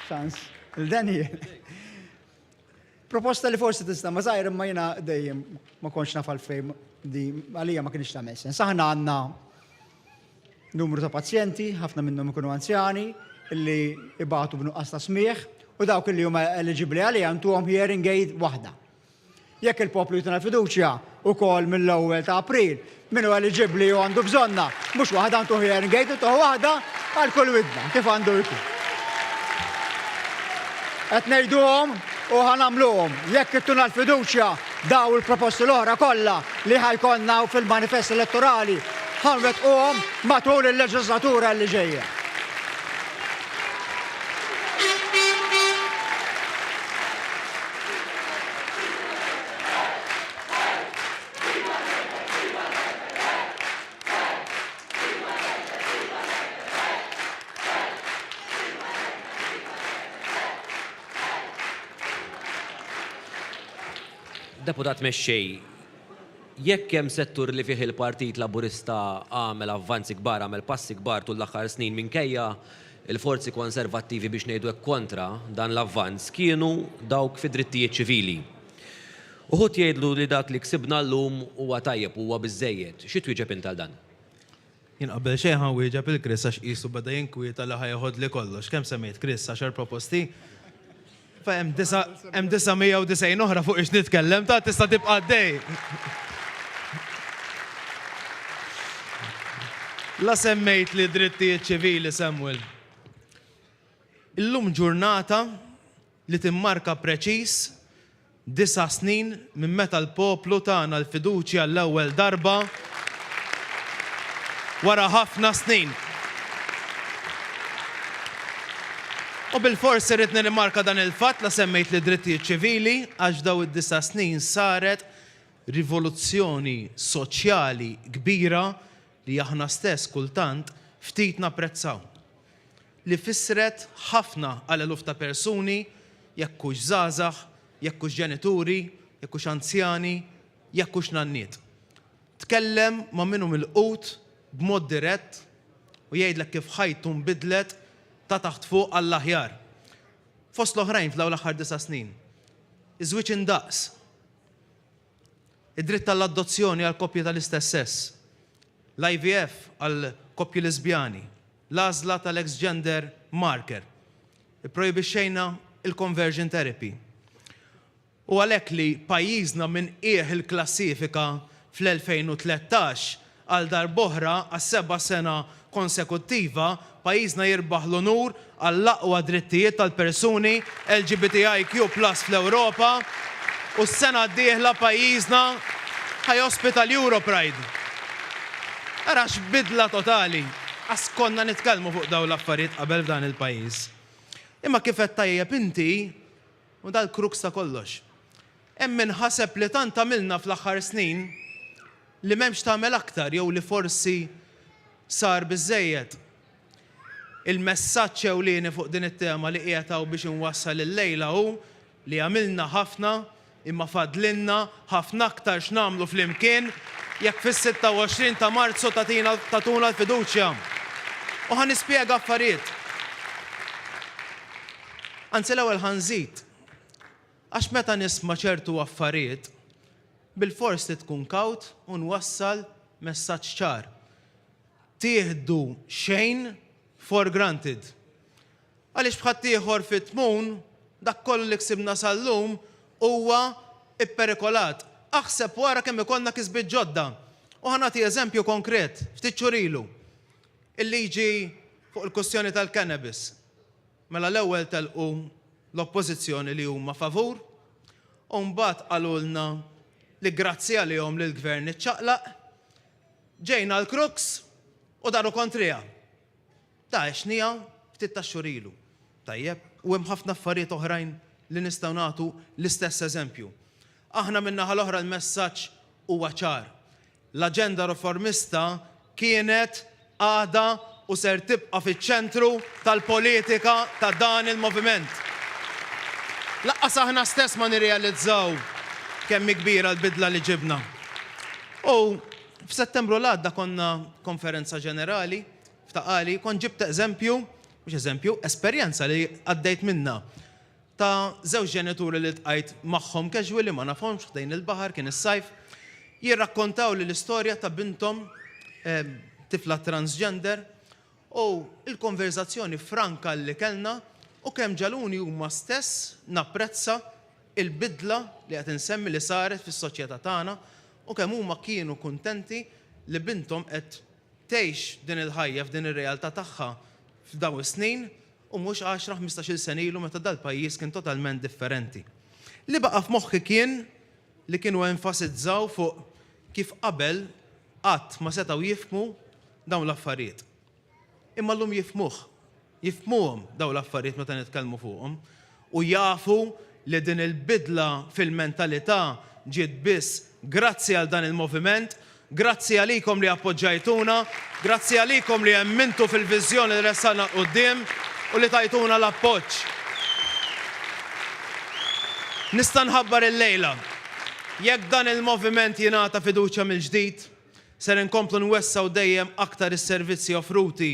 ċans il-Daniel. Proposta li forsi tista' ma żgħir imma jiena dejjem ma kontx naf għalfejn di għalija ma kienx tagħmel sens. Aħna għandna numru ta' pazjenti, ħafna minnhom ikunu anzjani, illi ibatu b'nuqqas ta' smieħ u dawk illi huma eligibbli għalija għandhom hearing aid waħda. Jekk il-poplu jitina l-fiduċja ukoll mill-ewwel ta' April, min huwa eligibbli u għandu bżonna, mhux waħda għandu hearing aid u tuħu waħda għal kull widna, kif għandu jkun. Qed ngħiduhom u ħanamluhom jekk ittuna l-fiduċja daw il-proposti l-oħra kollha li ħajkollna fil-manifest elettorali ħanwettquhom matul il-leġislatura li ġejja. Deputat Mexxej, jekk hemm settur li fih il-Partit Laburista għamel avvanzi kbar, għamel passi kbar tul l-aħħar snin minkejja il-forzi konservattivi biex ngħidu hekk kontra dan l-avvanz kienu dawk fi drittijiet ċivili. Uħud jgħidlu li dak li ksibna llum huwa tajjeb huwa biżejjed. Xi twieġeb inti għal dan? Jien qabel xejn ħawieġeb il-Chris għax qisu beda jinkwieta li ħajħod li kollox. Kemm semmejt Chris 10 proposti? Fa hemm 990 oħra fuq ix nitkellem ta' tista' tibqa' għaddej. La semmejt li drittijiet ċivili, Samuel. Illum ġurnata li timmarka preċiż 9 snin minn meta l-poplu tagħna l-fiduċja l-ewwel darba wara ħafna snin. U bil-forsi rrid nirrimarka dan il-fatt la semmejt li drittijiet ċivili għax daw id-9 snin saret rivoluzzjoni soċjali kbira li aħna stess kultant ftit napprezzaw. Li fissret ħafna għal eluf ta' persuni, jekk hux żgħażagħ, jekk hux ġenituri, jekk hux anzjani, jekk hux nanniet. Tkellem ma' minhom il-qut b'mod dirett u jgħidlek kif ħajtu nbidlet ta' taħt fuq għall-aħjar. Fost l-oħrajn fl-ewwel aħħar 9 snin. Iż-żwieġ indaqs. Id-dritt tal-adozzjoni għal koppji tal-istess sess. L-IVF għal koppji lesbjani. L-għażla tal-ex-gender marker. Ipprojbixxejna il-conversion therapy. U għalhekk li pajjiżna minn qiegħ il-klassifika fl-2013 għal darb'oħra għas-7 sena konsekuttiva pajjiżna jirbaħ l-onur għall-aqwa drittijiet tal-persuni LGBTIQ+ fl-Ewropa u s-sena d-dieħla pajjiżna ħajospita l-Europride. Arax bidla totali. Għas konna nitkellmu fuq daw l-affarijiet qabel f'dan il-pajjiż. Imma kif qed tajjeb inti u dal-kruks ta' kollox. Hemm minħaseb li tant għamilna fl-aħħar snin li m'hemmx tagħmel aktar jew li forsi sar biżżejjed. Il-messaġġ ewlieni fuq din it-tema li qiegħed hawn biex inwassal il-lejla hu li għamilna ħafna imma fadlinna ħafna aktar x'nagħmlu flimkien jekk fis-26 ta' Marzu tatuna l-fiduċja. U ħanispjega affarijiet. Anzi l-ewwel ħanżid. Għax meta nisma' ċertu affarijiet, bil-fors li tkun kawt u nwassal messaġġ ċar. Tieħdu xejn for granted. Għaliex bħadd ieħor fit-tmun dak kollu li ksibna sal-lum huwa ipperikolat. Aħseb wara kemm ikollna kisbiet ġodda. U ħanati eżempju konkret, ftit xhur ilu. Il-liġi fuq il-kwestjoni tal-cannabis. Mela l-ewwel telqu l-oppożizzjoni li huma favur, u mbagħad qalulna li grazzi għalihom li l-gvern iċċaqlaq, ġejna l-kruks u daru kontrija. Ta' xnija ftit ta' xhur ilu. Tajjeb, u hemm ħafna affarijiet oħrajn li nistgħu nagħtu l-istess eżempju. Aħna min-naħa l-oħra l-messaġġ huwa ċar. L-aġenda riformista kienet għada u ser tibqa' fiċ-ċentru tal-politika ta' dan il-moviment. Laqqas aħna stess ma nirrealizzaw kemm kbira l-bidla li ġibna. U f'Settembru l-għadda konna konferenza ġenerali f'Taqali, kon ġibt eżempju, mhux eżempju, esperjenza li għaddejt minna ta' żewġ ġenituri li tqajt magħhom casual li ma nafhomx ħdejn il-baħar kien is-sajf, jirrakkontaw li l-istorja ta' bintom tifla transgender u il-konverzazzjoni franka li kellna u kemm ġaluni huma stess napprezza il-bidla li qed insemmi li saret fis-soċjetà tagħna u kemm huma kienu kuntenti li bintom qed tgħix din il-ħajja f'din ir-realtà tagħha f'dawn is-snin u mhux 10-15 sen ilu meta dal-pajjiż kien totalment differenti. Li baqa' f'moħħi kien li kienu enfasizzaw fuq kif qabel qatt ma setgħu jifhmu dawn l-affarijiet. Imma llum jifhmuhom dawn l-affarijiet meta nitkellmu fuqhom u jafu li din il-bidla fil-mentalità ġiet biss grazzi għal dan il-moviment, grazzi għalikom li appoġġajtuna, grazzi għalikom li emmintu fil-viżjoni li ressalna quddiem u li tajtuna l-appoġġ. Nista' nħabbar il-lejla Jekk dan il-moviment jingħata fiduċja mill-ġdid, ser inkomplu nwessaw dejjem aktar is-servizzi offruti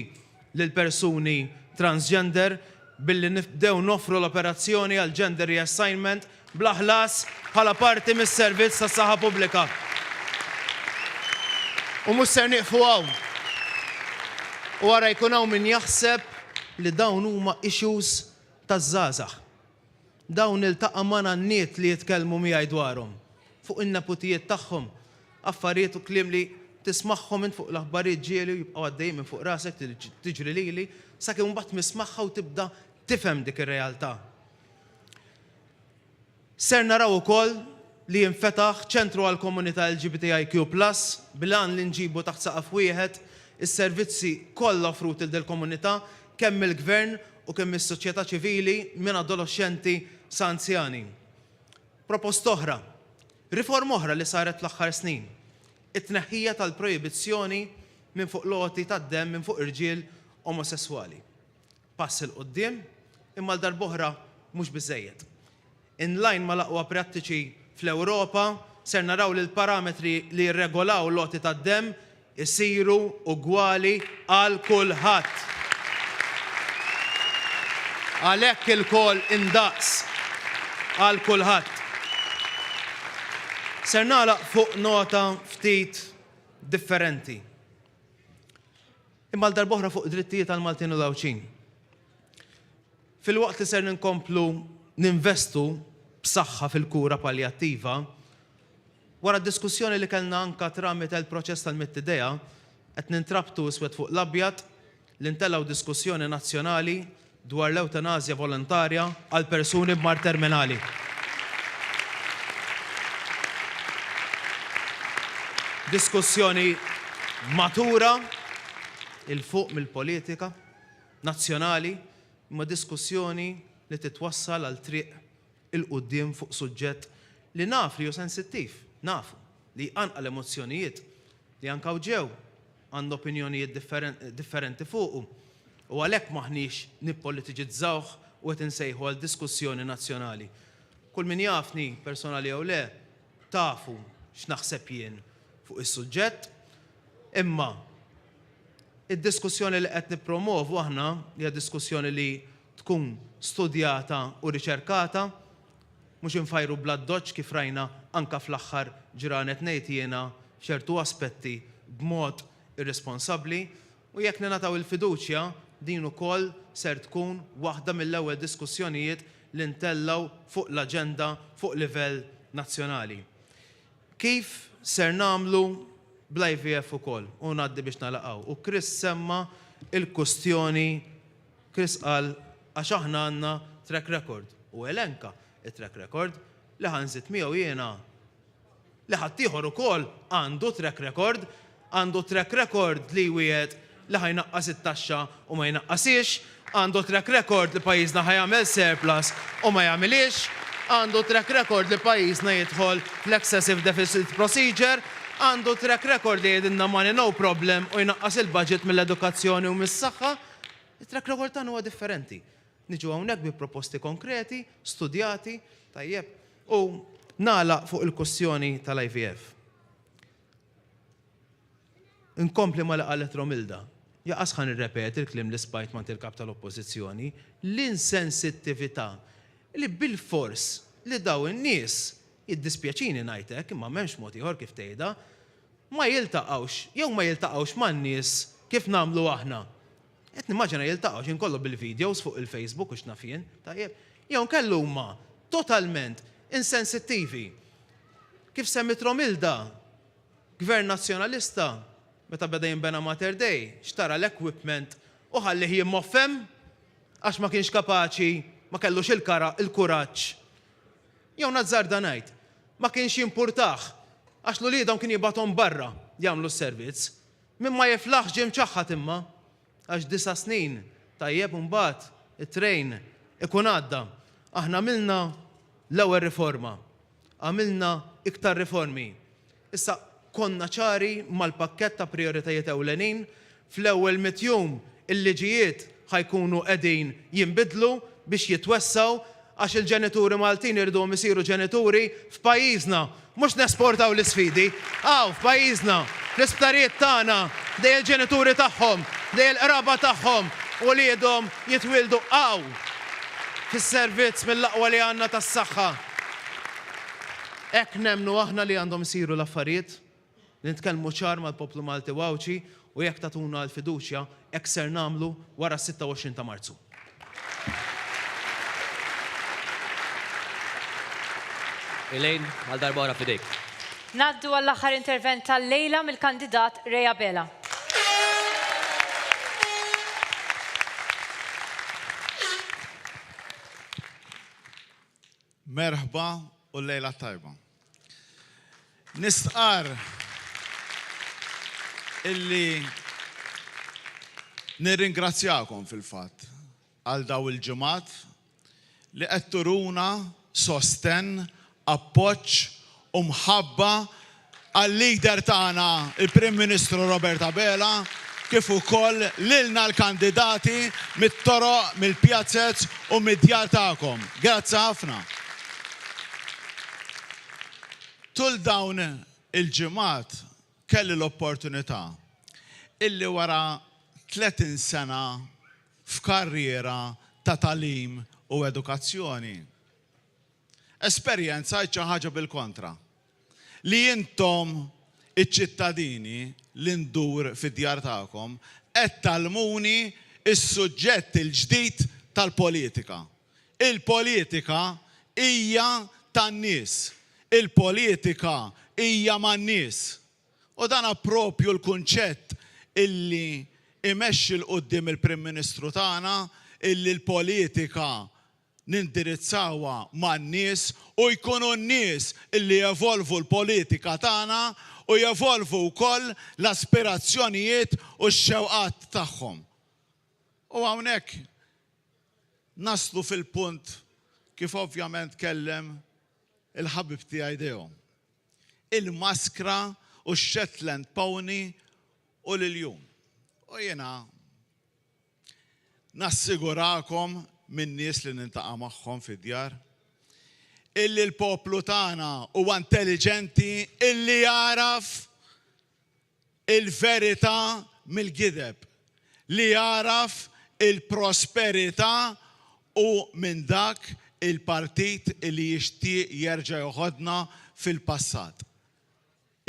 lil persuni transgender billi nibdew nofru l-operazzjoni għal gender reassignment bla ħlas bħala parti mis-servizz tas-saħħa pubblika. U mhux ser nieqfu hawn. U wara jkun hawn min jaħseb li dawn huma issues taż-żgħażagħ. Dawn iltaqa' ma' nanniet li jitkellmu miegħi dwarhom fuq in-neputijiet tagħhom, affarijiet u kliem li tismagħhom minn fuq l-aħbarijiet ġieli u jibqgħu għaddejjin minn fuq rasek tiġri lili sakemm imbagħad mismagħha u tibda tifhem dik ir-realtà. Ser naraw ukoll li jinfetaħ ċentru għall komunità LGBTIQ+ bil-għan li nġibu taħt saqaf wieħed is-servizzi kollha offruti lil komunità kemm il-gvern u kemm is-soċjetà ċivili minn adolescenti sa anzjani. Proposta oħra, riforma oħra li saret fl-aħħar snin, it-tneħħija tal-proibizzjoni minn fuq loti tad-demm minn fuq irġiel omosessuali. Pass il qudiem imma l-darb'oħra mhux biżejjed. In-line ma l-aqwa prattiċi fl-Ewropa ser naraw li l-parametri li jirregolaw loti tad-demm isiru ugwali għal kulħadd. Għalhekk il-kol indaqs għal kulħadd. Ser nagħlaq fuq nota ftit differenti. Imma l-darb'oħra fuq drittijiet għal Maltin u Lawċin. Fil-waqt li ser ninkomplu ninvestu b'saħħa fil-kura paljattiva, wara d-diskussjoni li kellna anka tramite l-proċess tal-Mittidea, qed nintrabtu iswed fuq l-abjad li ntellaw diskussjoni nazzjonali dwar l-eutanazja volontarja għal persuni b'mart terminali. Diskussjoni matura il-fuq mill-politika nazzjonali, imma diskussjoni li titwassal għal triq il-qudiem fuq suġġett li naf li hu sensittiv, nafu li anqal emozzjonijiet li anka ġew għandu opinjonijiet differenti fuqu. U għalhekk maħniex nippolitiġizzawh u qed insejħu għal diskussjoni nazzjonali. Kull min jafni personali jew le, tafu x'naħseb jien fuq is-suġġett, imma id-diskussjoni li qed nippromovu aħna hija diskussjoni li tkun studjata u riċerkata, mhux infajru bla doċċ kif rajna anka fl-aħħar ġranet ngħid jiena f'ċertu aspetti b'mod irresponsabbli u jekk ningħataw il-fiduċja din ukoll ser tkun waħda mill-ewwel diskussjonijiet li ntellgħu fuq l-aġenda fuq livell nazzjonali. Kif ser nagħmlu bl-IVF ukoll u ngħaddi biex nalaqgħu. U Chris semma il-kustjoni, Chris qal għax aħna għandna track record u elenka it-track record li ħanżid miegħu jiena li ħadd ieħor ukoll għandu track record li wieħed li ħajnaqqas it-taxxa u ma jnaqqasix, għandu track record li pajjiżna ħajamel surplus u ma jagħmilix, għandu track record li pajjiżna jidħol fl-excessive deficit procedure, għandu track record li jgħidilna money no problem u jnaqqas il-budget mill-edukazzjoni u mis-saħħa. Il-track record tagħna huwa differenti. Niġu hawnhekk bi proposti konkreti, studjati, tajjeb, u nagħlaq fuq il-kwestjoni tal-IVF. Inkompli ma li qalet Romilda. Jaqas ħan irrepeti il-klim li spajt mant il-kap tal-oppożizzjoni, l-insensittività li bil-fors li daw in-nies jiddispjaċini ngħidlek imma m'hemmx mod ieħor kif tgħidha, ma jiltaqgħux man-nies kif nagħmlu aħna. Qed nimmaġina jiltaqgħu inkollu bil-videos fuq il-Facebook u x'naf jien, tajjeb, jew kellu huma totalment insensittivi. Kif semmit Romilda, Gvern Nazzjonalista, meta beda jinbena Mater Dei, xtara l-equipment u ħallih jimmoffem għax ma kienx kapaċi, ma kellux il-kuraġġ. Jew nazzarda ngħid, ma kienx jimpurtaħ għax l-uliedhom kien jibgħathom barra jagħmlu s-servizz. Min ma jiflaħx ġie mċaħħad imma għax 9 snin tajjeb mbagħad it-trejn ikun għadda. Aħna għamilna l-ewwel riforma, għamilna iktar riformi. Issa konna ċari mal-pakkett ta' prioritajiet ewlenin, fl-ewwel 100 jum il-liġijiet ħajkunu qegħdin jinbidlu biex jitwessaw għax il-ġenituri Maltin irdhom isiru ġenituri f'pajjiżna, mhux nesportaw l-isfidi. F'pajjiżna, l-isptarijiet tagħna, dej il-ġenituri tagħhom, dej il-qraba tagħhom u liedhom jitwildu fis-servizz mill-aqwa li għandna tas-saħħa. Hekk nemmnu aħna li għandhom isiru l-affarijiet, li nitkellmu ċar mal-poplu Malti Wawċi u jekk tatuna l-fiduċja hekk ser nagħmlu wara 26 ta' Marzu. Elaine, għal darba ora fidejk. Naddu għall-aħħar intervent tal-lejla mill-kandidat Reja Bela. Merħba u lejla tajba. Nistqar illi nirringrazzjakom fil-fatt għal daw il-ġimgħat li qed turuna sosten, appoġġ u mħabba għal-lider tagħna, il-Prim Ministru Robert Abela, kif ukoll lilna l-kandidati mit-toroq, mill-pjazzett u mid-djar tagħkom. Grazzi ħafna. Tul dawn il-ġimgħat kelli l-opportunità illi wara 30 sena f'karriera ta' tagħlim u edukazzjoni. Esperjenza xi ħaġa bil-kontra. Li intom iċ-ċittadini li ndur fid-djar tagħkom qed talmuni is-suġġett il-ġdid tal-politika. Il-politika hija tan-nies. Il-politika hija man-nies. U dan proprju l-kunċett illi imexxi l-qudiem il-Prim Ministru tagħna illi l-politika nindirizzawa man-nies u jkunu n-nies illi jevolvu l-politika tagħna u jevolvu wkoll l-aspirazzjonijiet u x-xewqat tagħhom. U hawnhekk naslu fil-punt kif ovvjament kellem il-ħabib tiegħi dejhom. Il-maskra u x-Shetland Pony u l-iljum. U jiena nassigurakom min nies li nintaqa' magħhom fid-djar illi l-poplu tagħna huwa intelligenti illi jaraf il-verità mill-gideb, li jaraf il-prosperità u minn dak il-partit li jixtieq jerġa' joħodna fil-passat.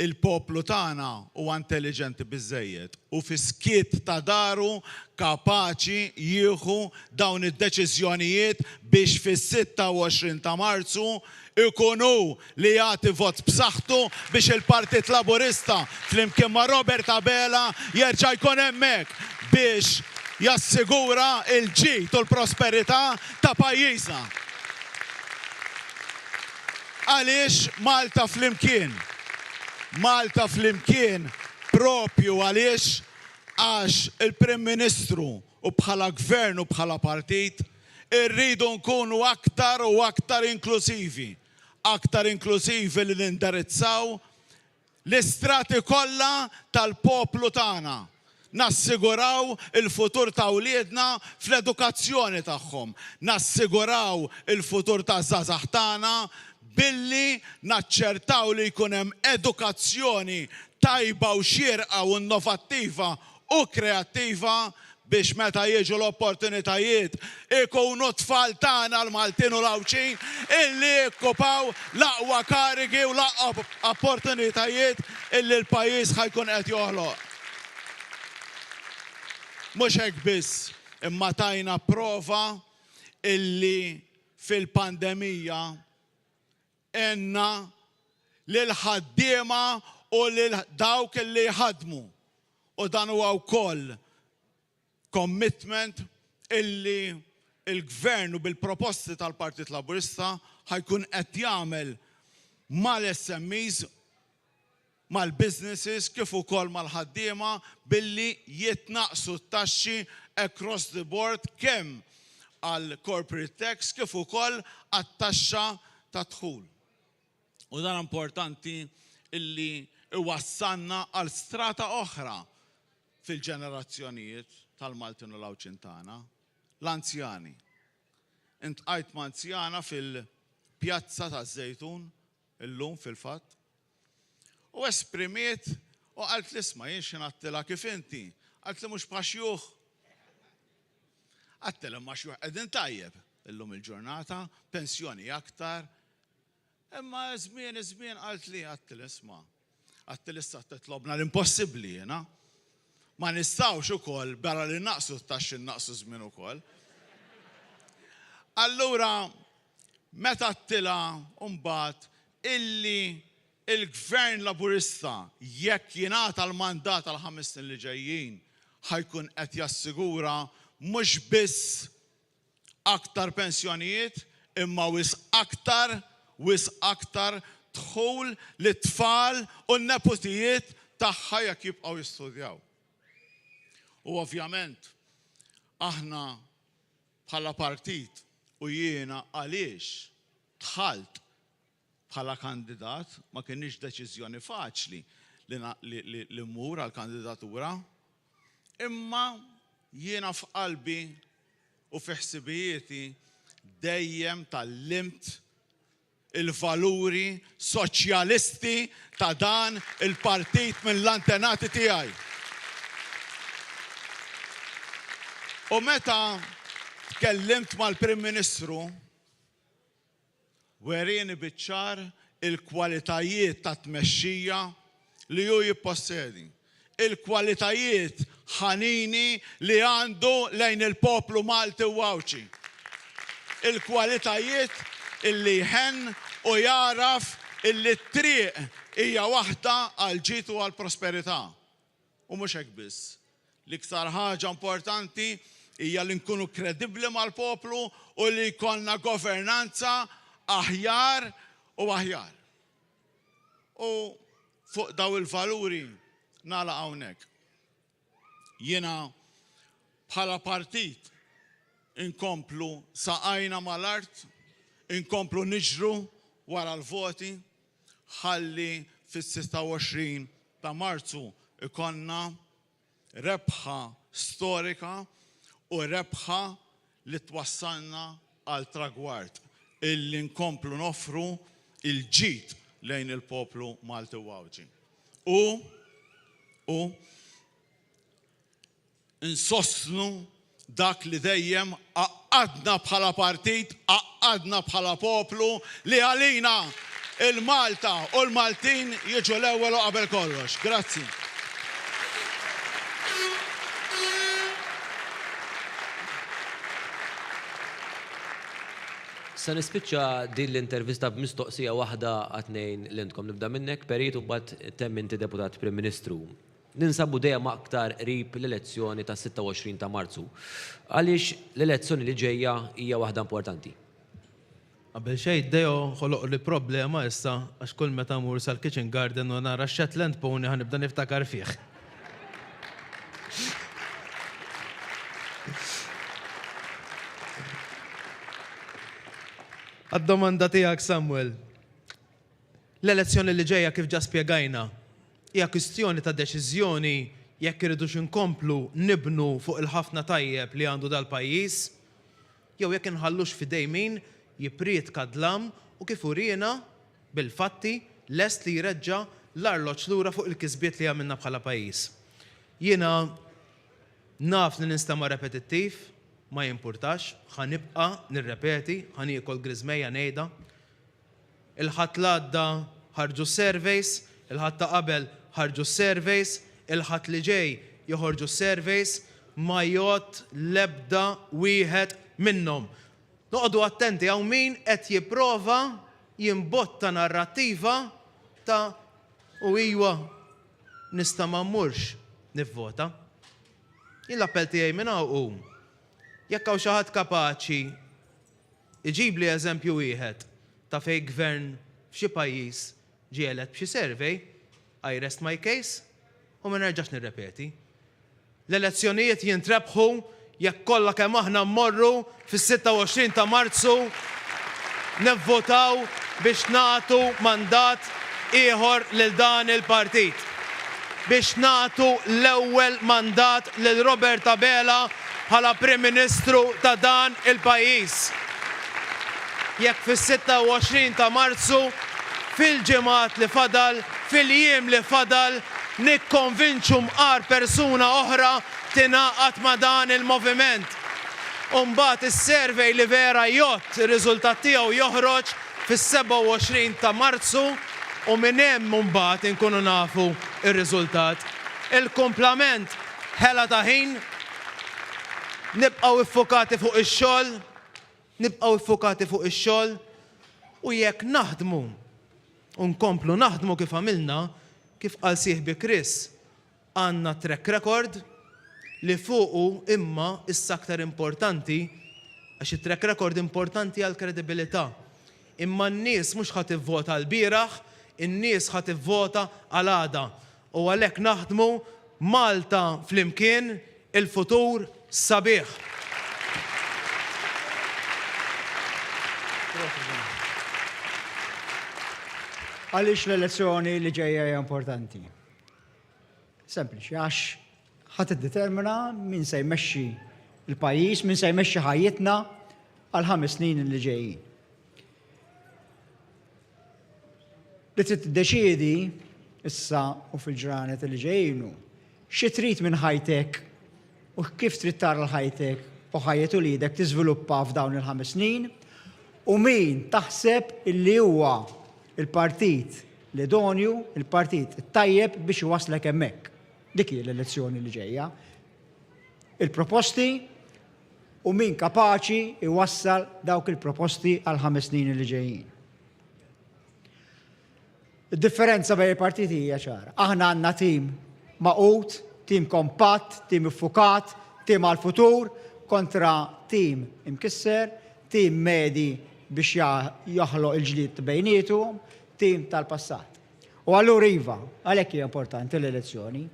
Il-poplu tagħna huwa intelligenti biżżejjed u fi-skiet ta' daru kapaċi jieħu dawn id-deċiżjonijiet biex fis-26 ta' Marzu ikunu li jagħti vot b'saħħtu biex il-Partit Laburista flimkien ma' Robert Abela jerġa' jkun hemmhekk biex jassigura l-ġid u l-prosperità ta' pajjiżna. Għaliex Malta flimkien? Malta flimkien propju għaliex għax il-Prim Ministru u bħala gvern u bħala partit irridu nkunu aktar u aktar inklusivi. Aktar inklusivi li nindirizzaw l-istrati kollha tal-poplu tagħna. Nassiguraw il-futur ta' wliedna fl-edukazzjoni tagħhom. Nassiguraw il-futur ta' żgħażagħ tagħna billi naċċertaw li jkun hemm edukazzjoni tajba u xierqa u innovattiva u kreattiva biex meta jiġu l-opportunitajiet ikunu tfal tagħna l-Maltin u l-Awċin illi jikkupaw l-aqwa karigi u l-aqwa opportunitajiet illi l-pajjiż ħajkun qed joħloq. Mhux hekk biss, imma tajna prova illi fil-pandemija enna lil-ħaddiema u lil dawk li ħadmu. U dan huwa wkoll commitment illi il-gvern u bil-proposti tal-Partit Laburista ħajkun qed jagħmel mal-SMEs, mal-businesses kif ukoll mal-ħaddiema billi jitnaqsu t-taxxi across the board kemm għal corporate tax kif ukoll għat-taxxa ta' dħul. U dan importanti illi iwassalna għal strata oħra fil-ġenerazzjonijiet tal-Maltin u l-Awċin tagħna, l-anzjani. intqajt manzjana fil-pjazza taż-Żejtun illum fil-fatt u esprimiet u qalt l-isma' jien xi ngħattila kif inti. Qalt li mhux b'axjuħ. Għattilhom ma' xjuħ qegħdin tajjeb illum il-ġurnata, pensjoni aktar. Imma żmien qalt li għattil isma' għattil issa titlobna l-impossibbli jiena. Ma nistgħux ukoll barra li naqsu t-taxxi naqsu żmien ukoll. Allura meta għattila mbagħad illi il-Gvern Laburista jekk jingħata l-mandat għal 5 snin li ġejjin ħajkun qed jassigura mhux biss aktar pensjonijiet imma aktar dħul lit-tfal u n-neputijiet tagħha jekk jibqgħu jistudjaw. U ovvjament aħna bħala partit u jiena għaliex dħalt bħala kandidat ma kienx deċiżjoni faċli li mmur għal kandidatura, imma jiena f'qalbi u f'ħsibijieti dejjem tallimt il-valuri soċjalisti ta' dan il-partit mill-antenati tiegħi. U meta tkellimt mal-Prim Ministru werini biċ-ċar il-kwalitajiet ta' tmexxija li hu jippossedi. Il-kwalitajiet ħanini li għandu lejn il-poplu Malti u Għawċi. Il-kwalitajiet illi jħenn u jaraf illi t-triq hija waħda għal ġid u għal prosperità. U mhux hekk biss. L-iktar ħaġa importanti hija li nkunu kredibbli mal-poplu u li jkollna governanza aħjar u aħjar. U fuq daw il-valuri nagħlaq hawnhekk. Jiena bħala partit inkomplu saqajna mal-art, inkomplu niġru wara l-voti, ħalli fis-26 ta' Marzu ikonna rebħa storika u rebħa li twassalna għal tragward illi nkomplu nofru il-ġid lejn il-poplu Malti u Għawċi. U insostnu dak li dejjem għaqadna bħala partit, għaqadna bħala poplu li għalina il-Malta u l-Maltin jiġu l-ewwel u qabel kollox. Grazzi. Sa nispiċċa din l-intervista b'mistoqsija waħda għatnejn l-intkom. Nibda minnek, Perit, u bad temm inti Deputat Prim Ministru. Ninsabu dejjem aktar qrib l-elezzjoni ta' 26 ta' Marzu. Għaliex l-elezzjoni li ġejja hija waħda importanti. Qabel xejn dejju ħoloq li problema issa għax kull meta mur sal-kitchen garden u nara Shetland pony ħanibda niftakar fih. Għad-domanda tiegħek, Samuel. L-elezzjoni li ġejja kif ġa spjegajna hija kwistjoni ta' deċiżjoni jekk iridux inkomplu nibnu fuq il-ħafna tajjeb li għandu dal-pajjiż, jew jekk inħallux f'idej min jipried kadlam u kif urina bil-fatti lest li jreġġa l-arloġġ lura fuq il-kisbiet li għamilna bħala pajjiż. Jiena naf li nistama' repetittiv, ma jimpurtax, ħanibqa nirrepeti, ħaniekol grizmeja ngħidha. Il-ħadd l-għadda ħarġu surveys, il-ħadd ta' qabel ħarġu surveys, il-ħadd li ġej joħorġu surveys, ma jgħod l-ebda wieħed minnhom. Noqogħdu attenti hawn min qed jipprova jimbotta narrattiva ta' u iwa nista' ma mmurx nivvota. Jien l-appell tiegħi minn hawn jekk hawn xi ħadd kapaċi iġib li eżempju wieħed ta' fejn gvern f'xi pajjiż ġie elett b'xi survey, I rest my case u ma nerġax nirrepeti. L-elezzjonijiet jintrebħu jekk kollha kemm aħna mmorru fis-26 ta' Marzu nivvotaw biex nagħtu mandat ieħor lil dan il-partit. Biex nagħtu l-ewwel mandat lil Robert Abela bħala Prim Ministru ta' dan il-pajjiż. jekk fis-26 ta' Marzu fil-ġimgħat li fadal, fil-jiem li fadal, nikkonvinċu mqar persuna oħra tingħaqad ma' dan il-moviment. Umbagħad is-survey li vera jgħod ir-riżultat tiegħu joħroġ fis-27 ta' Marzu u minn hemm mbagħad inkunu nafu ir-riżultat. Il-kumplament ħela ta' ħin, nibqgħu iffokati fuq ix-xogħol, u jekk naħdmu u nkomplu naħdmu kif għamilna, kif qal sieħbi Chris, għandna track record li fuqu imma issa aktar importanti għax it-track record importanti għal kredibilità. Imma n-nies mhux ħadd ivvota l-bieraħ, in-nies ħadd ivvota għal għada. U għalhekk naħdmu Malta flimkien il-futur sabiħ. Għaliex l-elezzjoni li ġejja hija importanti? Sempliċi, għax ħadd iddetermina min se jmexxi il-pajjiż, min se jmexxi ħajjitna għal 5 snin li ġejjin. Li trid tiddeċiedi issa u fil-ġranet li ġejjinu xi trid minn ħajtek u kif trid tara l-ħajtek u ħajjet u lidek tiżviluppa f'dawn il-5 snin u min taħseb illi huwa il-partit l-idonju, il-partit tajjeb biex iwaslek hemmhekk. Dik hija l-elezzjoni li ġejja. Il-proposti u min kapaċi iwassal dawk il-proposti għal 5 snin li ġejjin. Id-differenza bejn il-partiti hija ċara. Aħna għandna tim maqut, tim kompatt, tim iffukat, tim għal-futur, kontra tim imkisser, tim medi biex jaħloq il-ġlid bejnietuhom, tim tal-passat. U allura iva, għalhekk hija importanti l-elezzjoni,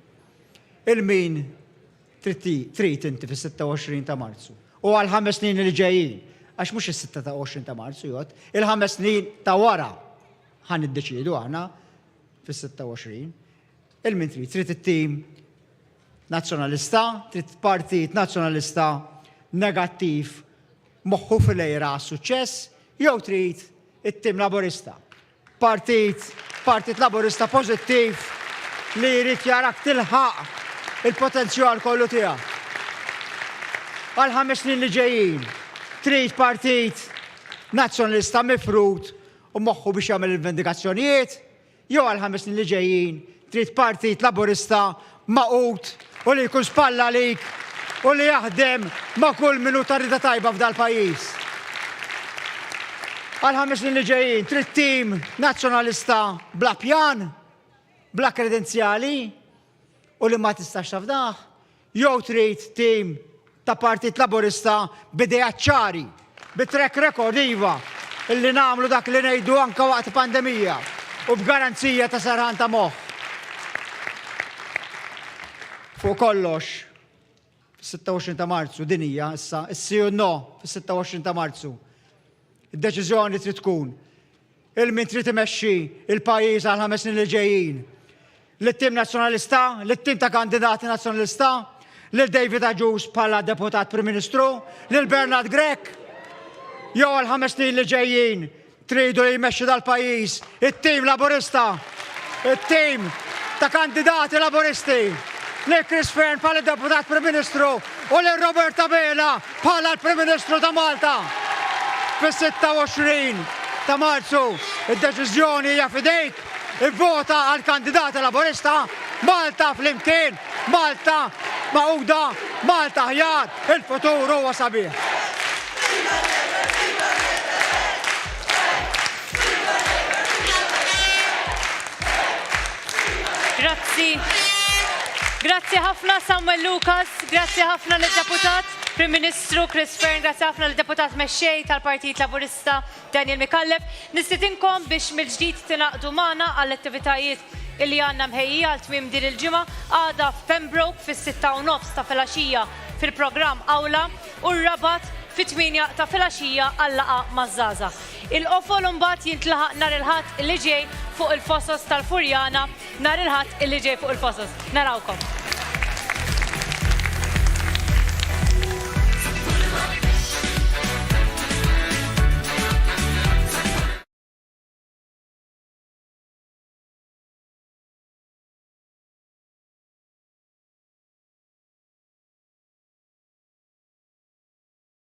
il-min trid inti fis-26 ta' Marzu. U għal 5 snin li ġejjin, għax mhux is-26 ta' Marzu jgħod, il-5 snin ta' wara ħan iddeċiedu aħna fis-26. Il-min trid it-tim nazzjonalista, trid partit nazzjonalista negattiv moħħu fil-ejra suċċess, jew trid it-tim laborista. Partit laborista pożittiv li jrid jarak tilħaq il-potenzjal kollu tiegħek. Għal 5 snin li ġejjin, trid partit nazzjonalista mifrud u moħħu biex jagħmel il-vendikazzjonijiet, jew għal 5 snin li ġejjin, trid partit laborista maqut u li jkun spalla lik u li jaħdem ma' kull minuta rida tajba f'dal pajjiż. Għal 5 snin li ġejjin, trid tim nazzjonalista bla pjan, bla kredenzjali u li ma tistax tafdaħ, jew trid tim ta' partit laborista b'idejat ċari, bit-track record iva, illi nagħmlu dak li ngħidu anke waqt pandemija u b'garanzija ta' sarħan ta' moħħ. Fuq kollox, fis-26 ta' Marzu din hija issa is-si u no fis-26 ta' Marzu. Id-deċiżjoni trid tkun il-min trid imexxi il-pajjiż għal 5 snin li ġejjin. Lit-tim nazzjonalista, lit-tim ta' kandidati nazzjonalista, lil David Aġus bħala deputat Prim Ministru, lil Bernard Grech, jew għal 5 snin li ġejjin tridu li jmexxi dal-pajjiż it-tim laborista, it-tim ta' kandidati laboristi, lil Chris Fearn bħala deputat Prim Ministru u lil Roberta Bela bħala l-Prim Ministru ta' Malta. Fis-26 ta' Marzu, id-deċiżjoni hija fidejk, ivvota għal kandidati laborista, Malta flimkien, Malta maquda, Malta ħjar, il-futur huwa sabiħ. Grazzi ħafna Samuel Lucas, grazzi ħafna l-deputat Prim Ministru Chris Fearn, grazzi ħafna l-deputat mexxej tal-Partit Laburista Daniel Mikallef. Nistitinkom biex mill-ġdid tinaqdu magħna għall-attivitajiet illi għandna mħejjija għal tmiem din il-ġimgħa għada f'Pembroke fis-6:30 ta' filgħaxija fil-programm Awla u r-Rabat fit-8 ta' filgħaxija għall-laqgħa maż-żgħażagħ. Il-qofol mbagħad jintlaħaq nhar il-Ħadd illi ġej fuq il-Fosos tal-Furjana, nhar il-Ħadd illi ġej fuq il-Fosos. Narawkom.